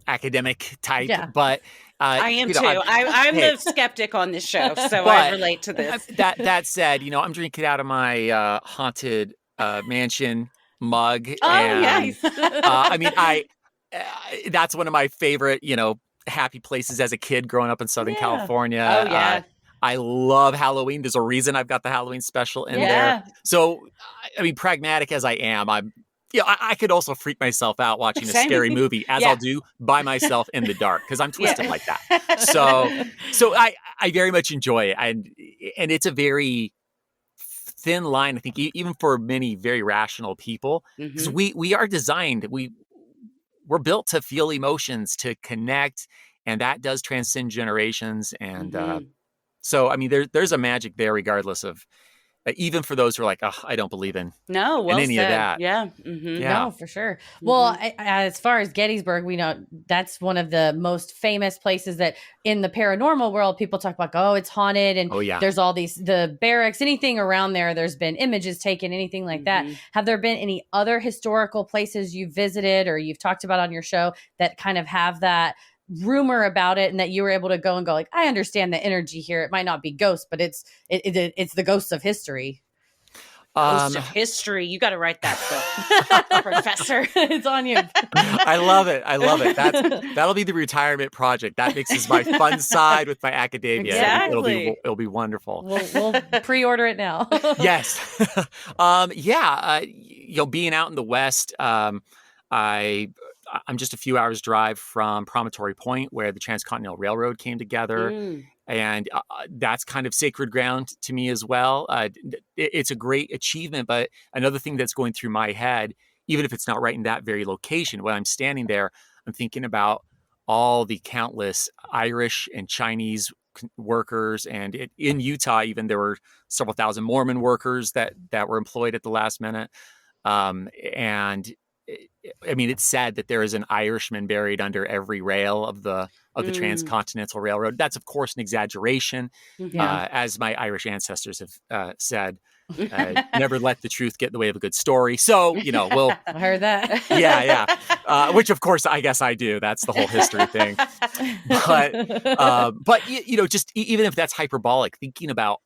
academic type, but I am too. I'm the skeptic on this show, so I relate to this. That said, I'm drinking out of my haunted mansion mug. Oh, and, nice. That's one of my favorite, happy places as a kid growing up in Southern California. Oh, yeah. I love Halloween. There's a reason I've got the Halloween special in there. So, pragmatic as I am, I could also freak myself out watching a scary movie, as I'll do by myself in the dark, because I'm twisted like that. So I very much enjoy it, and it's a very thin line, I think, even for many very rational people, because we are designed, we're built to feel emotions, to connect, and that does transcend generations, and so, there's a magic there, regardless of, even for those who are like, oh, I don't believe in any of that. Yeah. No, for sure. Well, as far as Gettysburg, we know that's one of the most famous places that in the paranormal world, people talk about, oh, it's haunted. And there's all the barracks, anything around there. There's been images taken, anything like that. Have there been any other historical places you've visited or you've talked about on your show that kind of have that rumor about it, and that you were able to go like, I understand the energy here. It might not be ghosts, but it's the ghosts of history. Ghosts of history. You got to write that book, Professor. It's on you. I love it. That'll be the retirement project. That mixes my fun side with my academia. Exactly. It'll be wonderful. We'll pre-order it now. Yes. Being out in the West, I'm just a few hours drive from Promontory Point, where the Transcontinental Railroad came together. And that's kind of sacred ground to me as well. It's a great achievement, but another thing that's going through my head, even if it's not right in that very location, when I'm standing there, I'm thinking about all the countless Irish and Chinese workers. And in Utah, even, there were several thousand Mormon workers that were employed at the last minute. It's said that there is an Irishman buried under every rail of the Transcontinental Railroad. That's, of course, an exaggeration, as my Irish ancestors have said. Never let the truth get in the way of a good story. So, we'll. I heard that. Yeah. Which, of course, I guess I do. That's the whole history thing. But just even if that's hyperbolic, thinking about,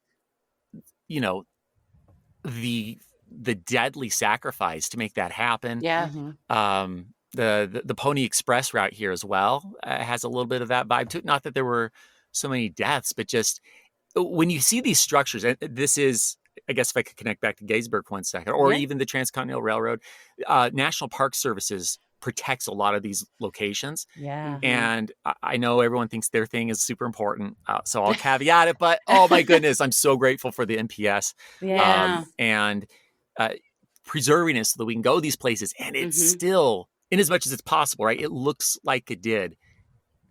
the deadly sacrifice to make that happen. Yeah. The Pony Express route here as well has a little bit of that vibe to it. Not that there were so many deaths, but just when you see these structures, and this is, I guess if I could connect back to Gettysburg for 1 second, or even the Transcontinental Railroad, National Park Services protects a lot of these locations. Yeah. And I know everyone thinks their thing is super important, so I'll caveat it, but oh my goodness, I'm so grateful for the NPS. Yeah. And preserving it so that we can go these places, and it's still, in as much as it's possible, right? It looks like it did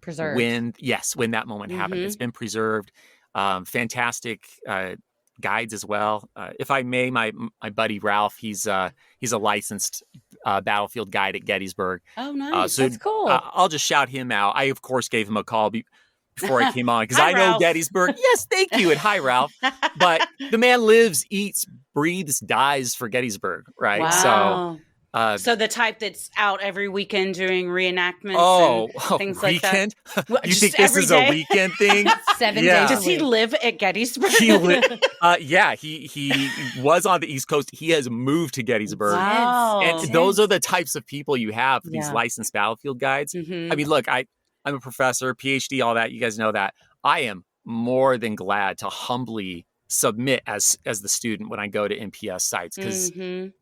Preserved. when that moment happened. It's been preserved. Fantastic guides as well. If I may, my buddy Ralph, he's a licensed battlefield guide at Gettysburg. Oh, nice. That's cool. I'll just shout him out. I, of course, gave him a call before I came on because I know Ralph. Gettysburg. Yes, thank you. And hi, Ralph. But the man lives, eats, breathes, dies for Gettysburg, right? Wow. So So the type that's out every weekend doing reenactments and things like that. weekend? What, You just think this every is day? a weekend thing? 7 Yeah. days. Does he live at Gettysburg? He was on the East Coast. He has moved to Gettysburg. Wow. And those are the types of people you have, these Yeah. licensed battlefield guides. Mhm. I mean, look, I'm a professor, PhD, all that. You guys know that. I am more than glad to humbly submit as the student when I go to NPS sites, because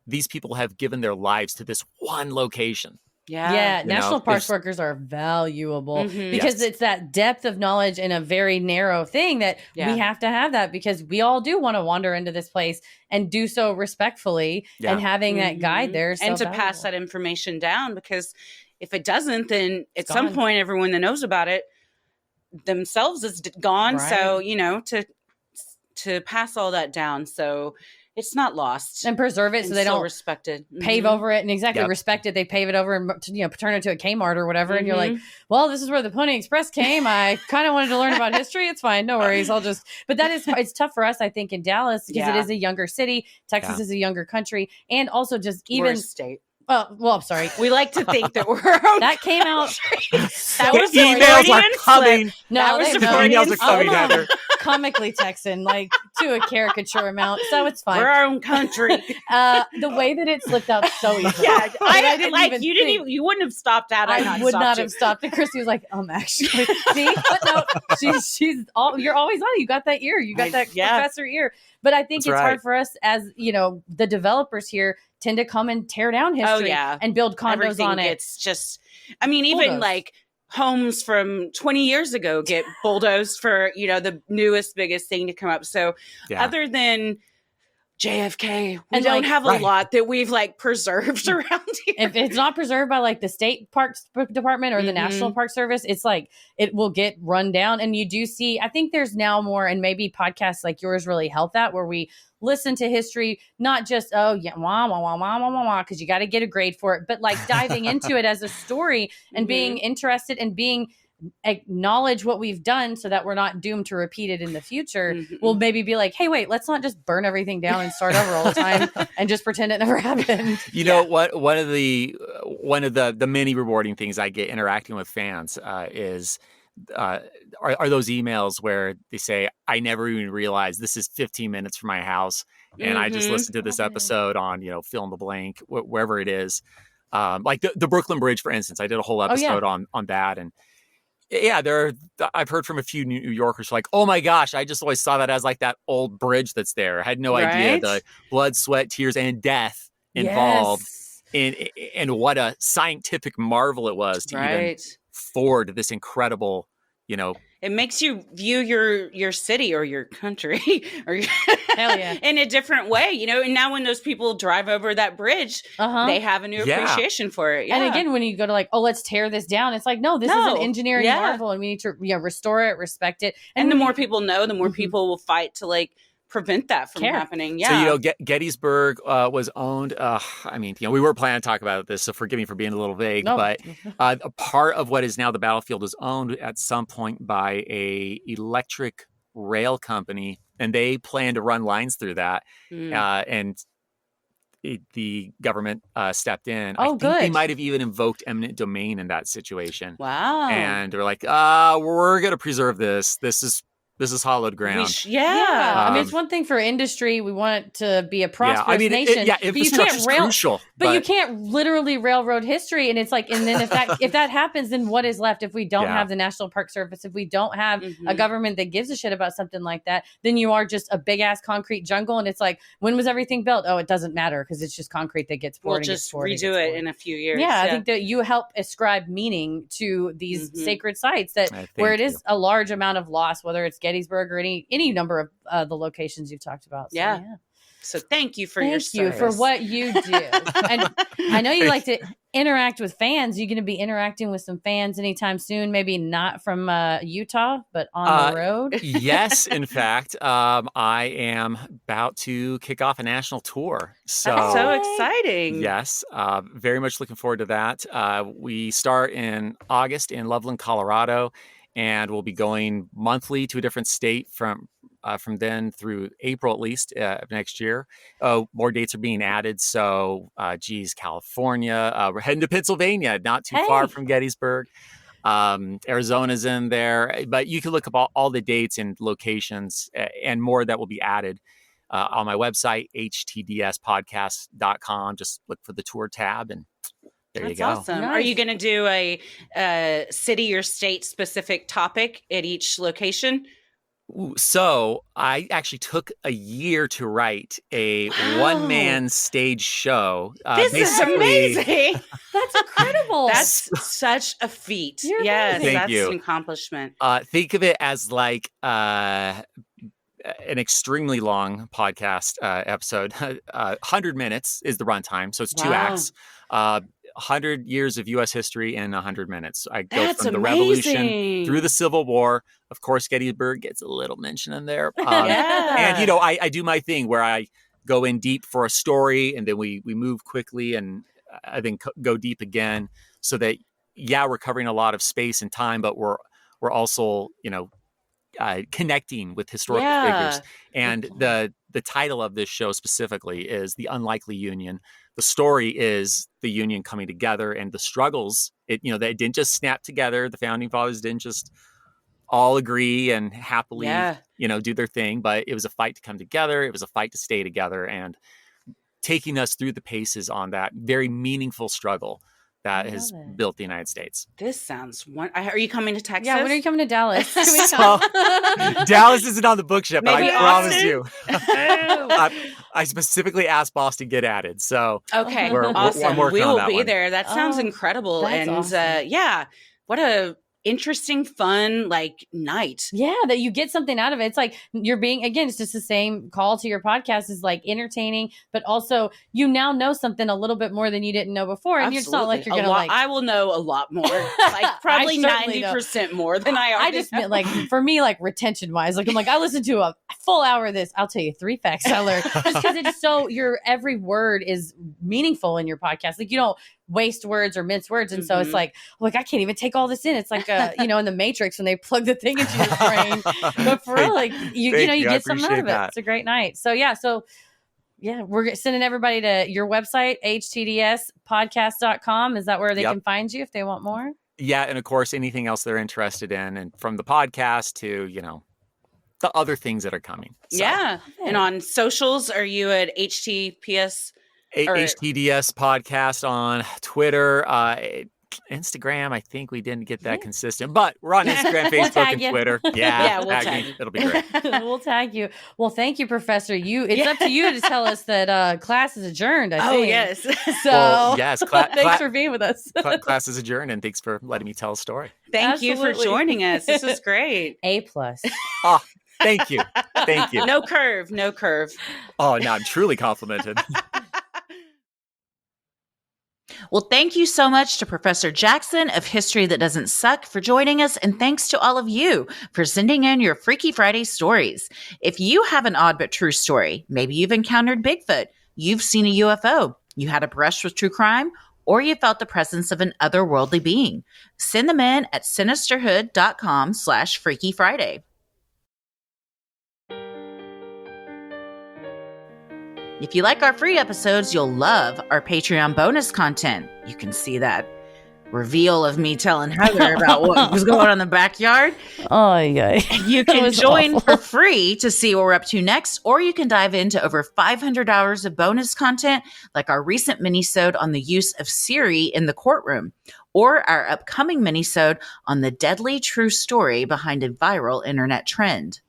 these people have given their lives to this one location. Yeah, You national know, parks it's- workers are valuable Mhm. because Yes. it's that depth of knowledge in a very narrow thing that Yeah. we have to have that, because we all do want to wander into this place and do so respectfully, Yeah. and having that guide there is and so to pass that valuable. information down, because if it doesn't, then at It's some gone. point everyone that knows about it themselves is gone. So Right. to pass all that down, so it's not lost And preserve it so and they still don't respected. pave Mhm. over it and exactly Yep. respect it. They pave it over and turn it to a Kmart or whatever, and you're like, Mhm. well, this is where the Pony Express came. I kind of wanted to learn about history. It's fine, no worries. But it's tough for us, I think, in Dallas, because it Yeah. is a younger city. Texas Yeah. is a younger country, and also just We're a even state. well, I'm sorry. We like to think that we're okay. That came out. That The was emails are Freudian slip. coming. No, That was they the The know. Freudian emails are coming, I'm Heather. comically Texan, like to a caricature amount, so it's We're fine. our own country. The way that it slipped out so easily. Yeah, that I didn't like even you didn't think. even you wouldn't have stopped at. I would not have stopped. And Christy was like, actually, see, but no, she's all, you're always on. You got that ear. You got that Yeah. professor ear. But I think That's it's right. hard for us as, the developers here tend to come and tear down history yeah. and build condos Everything on it. gets just. I mean, even Bulldozed. like homes from 20 years ago get bulldozed for the newest biggest thing to come up. So Yeah. other than JFK, we And, don't like, have a right. lot that we've preserved around here. If it's not preserved by the state parks department or the Mhm. National Park Service, it's it will get run down. And you do see, I think there's now more, and maybe podcasts like yours really help that, where we listen to history, not just, oh yeah, wah, wah, wah, wah, wah, wah, wah, because you got to get a grade for it, but diving into it as a story and being interested and being acknowledge what we've done so that we're not doomed to repeat it in the future. Mhm. We'll maybe be like, hey, wait, let's not just burn everything down and start over all the time and just pretend it never happened. You know what? One of the many rewarding things I get interacting with fans is are those emails where they say, I never even realized this is 15 minutes from my house, and I just Mhm. listened to this Love it. episode on fill in the blank, wherever it is. Like the Brooklyn Bridge, for instance. I did a whole episode on that, and yeah, I've heard from a few New Yorkers like, oh my gosh, I just always saw that as that old bridge that's there. I had no idea Right? the blood, sweat, tears, and death involved Yes. and what a scientific marvel it was to even Right. forward this incredible, It makes you view your city or your country or Hell yeah. in a different way, And now when those people drive over that bridge, Uh-huh. they have a new Yeah. appreciation for it. Yeah. And again, when you go to let's tear this down, it's no, this is No. an engineering Yeah. marvel, and we need to restore it, respect it. and the when more you- people know, the more Mhm. people will fight to prevent that from Care. happening. Yeah. So, Gettysburg was owned. We were planning to talk about this, so forgive me for being a little vague, No. but a part of what is now the battlefield was owned at some point by a electric rail company and they plan to run lines through that. Mm. And the government stepped in. Oh, I think they good. might have even invoked eminent domain in that situation. Wow. And they're like, we're going to preserve this. This is hallowed ground. Yeah. I mean, it's one thing for industry. We want it to be a prosperous nation. Infrastructure is crucial. But you can't literally railroad history. And it's like, and then if that happens, then what is left? If we don't have the National Park Service, if we don't have a government that gives a shit about something like that, then you are just a big ass concrete jungle. And it's like, when was everything built? Oh, it doesn't matter because it's just concrete that gets poured. We'll just redo it in a few years. Yeah, I think that you help ascribe meaning to these sacred sites where it is a large amount of loss, whether it's Gettysburg or any number of the locations you've talked about. So, So thank you for your service. Thank you for what you do. And I know you like to interact with fans. You're going to be interacting with some fans anytime soon, maybe not from Utah, but on the road. Yes, in fact, I am about to kick off a national tour. That's so exciting. Yes, very much looking forward to that. We start in August in Loveland, Colorado, and we'll be going monthly to a different state from then through April at least of next year. More dates are being added. So, California. We're heading to Pennsylvania, not too far from Gettysburg. Arizona's in there. But you can look up all the dates and locations and more that will be added on my website, htdspodcast.com. Just look for the tour tab and there you go. That's awesome. Nice. Are you going to do a city or state specific topic at each location? So I actually took a year to write a one-man stage show. This is amazing. That's incredible. That's such a feat. Yes, that's an accomplishment. Think of it as like an extremely long podcast episode. 100 minutes is the runtime, so it's 2 acts. 100 years of U.S. history in 100 minutes. I go from the Revolution through the Civil War. Of course, Gettysburg gets a little mention in there. And, I do my thing where I go in deep for a story and then we move quickly and I then go deep again so that, we're covering a lot of space and time, but we're also, connecting with historical figures. And the title of this show specifically is The Unlikely Union. The story is the Union coming together and the struggles. They didn't just snap together. The founding fathers didn't just all agree and happily, do their thing. But it was a fight to come together. It was a fight to stay together and taking us through the paces on that very meaningful struggle that has built the United States. This sounds Are you coming to Texas? Yeah, when are you coming to Dallas? Dallas isn't on the books yet, but Maybe I promise you. Oh. I specifically asked Boston to get added. So okay, awesome. I'm working we will on that be one. There. That sounds incredible. That's awesome. What a interesting, fun night. Yeah, that you get something out of it. It's like you're being, again, it's just the same call to your podcast is like entertaining, but also you now know something a little bit more than you didn't know before. And you're not like you're going to I will know a lot more, probably 90% more than I already I just meant for me, retention wise, I'm I listened to a full hour of this. I'll tell you 3 facts I learned just because it's so every word is meaningful in your podcast. You don't waste words or mince words. And so it's like I can't even take all this in. It's like, in the Matrix when they plug the thing into your brain. But for real, you get something out of it. It's a great night. So, we're sending everybody to your website, htdspodcast.com. Is that where they can find you if they want more? Yeah. And of course, anything else they're interested in. And from the podcast to, the other things that are coming. So. Yeah. And on socials, are you at HTPS? HTDS podcast on Twitter, Instagram. I think we didn't get that consistent, but we're on Instagram, Facebook, and Twitter. Yeah, we'll tag you. It'll be great. We'll tag you. Well, thank you, Professor. It's up to you to tell us that class is adjourned. I think. Oh yes. So yes, thanks for being with us. Class is adjourned, and thanks for letting me tell a story. Thank you for joining us. This was great. A+. Oh, thank you. Thank you. No curve. Oh, no, I'm truly complimented. Well, thank you so much to Professor Jackson of History That Doesn't Suck for joining us. And thanks to all of you for sending in your Freaky Friday stories. If you have an odd but true story, maybe you've encountered Bigfoot, you've seen a UFO, you had a brush with true crime, or you felt the presence of an otherworldly being, send them in at sinisterhood.com/Freaky Friday. If you like our free episodes, you'll love our Patreon bonus content. You can see that reveal of me telling Heather about what was going on in the backyard. Oh, yeah. You That can was join awful. for free to see what we're up to next, or you can dive into over 500 hours of bonus content, like our recent minisode on the use of Siri in the courtroom, or our upcoming minisode on the deadly true story behind a viral internet trend.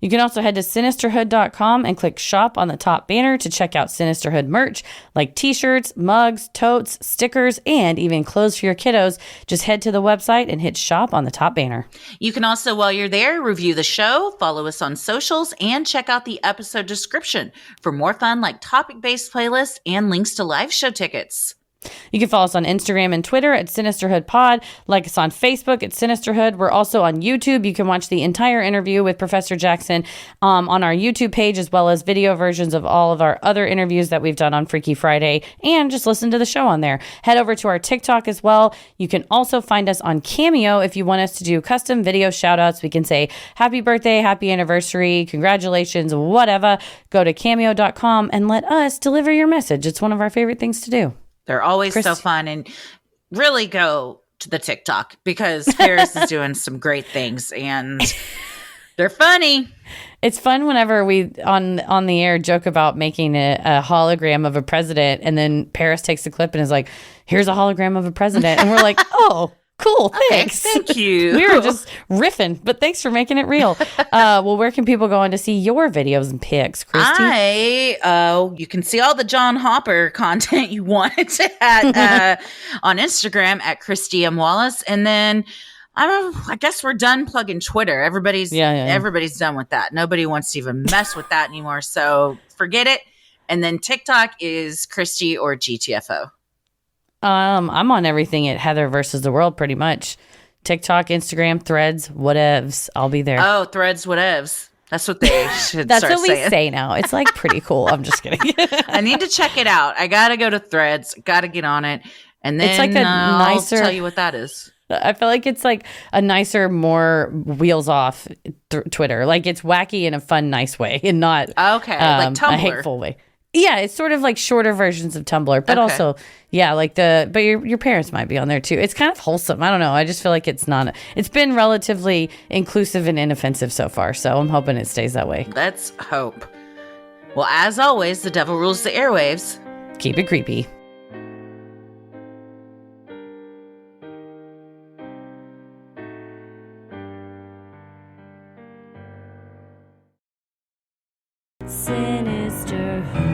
You can also head to Sinisterhood.com and click shop on the top banner to check out Sinisterhood merch like t-shirts, mugs, totes, stickers, and even clothes for your kiddos. Just head to the website and hit shop on the top banner. You can also, while you're there, review the show, follow us on socials, and check out the episode description for more fun like topic-based playlists and links to live show tickets. You can follow us on Instagram and Twitter at Sinisterhood Pod. Like us on Facebook at Sinisterhood. We're also on YouTube. You can watch the entire interview with Professor Jackson on our YouTube page, as well as video versions of all of our other interviews that we've done on Freaky Friday, and just listen to the show on there. Head over to our TikTok as well. You can also find us on Cameo if you want us to do custom video shout outs. We can say happy birthday, happy anniversary, congratulations, whatever. Go to cameo.com and let us deliver your message. It's one of our favorite things to do. They're always so fun, and really go to the TikTok because Paris is doing some great things and they're funny. It's fun whenever we on the air joke about making a hologram of a president, and then Paris takes the clip and is like, here's a hologram of a president. And we're like, oh, cool. Thanks. Okay, thank you. We were just riffing, but thanks for making it real. Well, where can people go on to see your videos and pics, Christy? You can see all the John Hopper content you want at on Instagram at Christy M. Wallace. And then I guess we're done plugging Twitter. Everybody's done with that. Nobody wants to even mess with that anymore. So forget it. And then TikTok is Christy or GTFO. I'm on everything at Heather versus the World, pretty much. TikTok, Instagram, Threads, whatevs. I'll be there. Oh, Threads, whatevs. That's what they should That's start what saying. we say now. It's like pretty cool. I'm just kidding. I need to check it out. I got to go to Threads. Got to get on it. And then it's like I'll tell you what that is. I feel like it's like a nicer, more wheels off Twitter. Like it's wacky in a fun, nice way and not like Tumblr. a hateful way. Yeah, it's sort of like shorter versions of Tumblr, but also, yeah, like but your parents might be on there too. It's kind of wholesome. I don't know. I just feel like it's been relatively inclusive and inoffensive so far. So I'm hoping it stays that way. Let's hope. Well, as always, the devil rules the airwaves. Keep it creepy. Sinisterhood.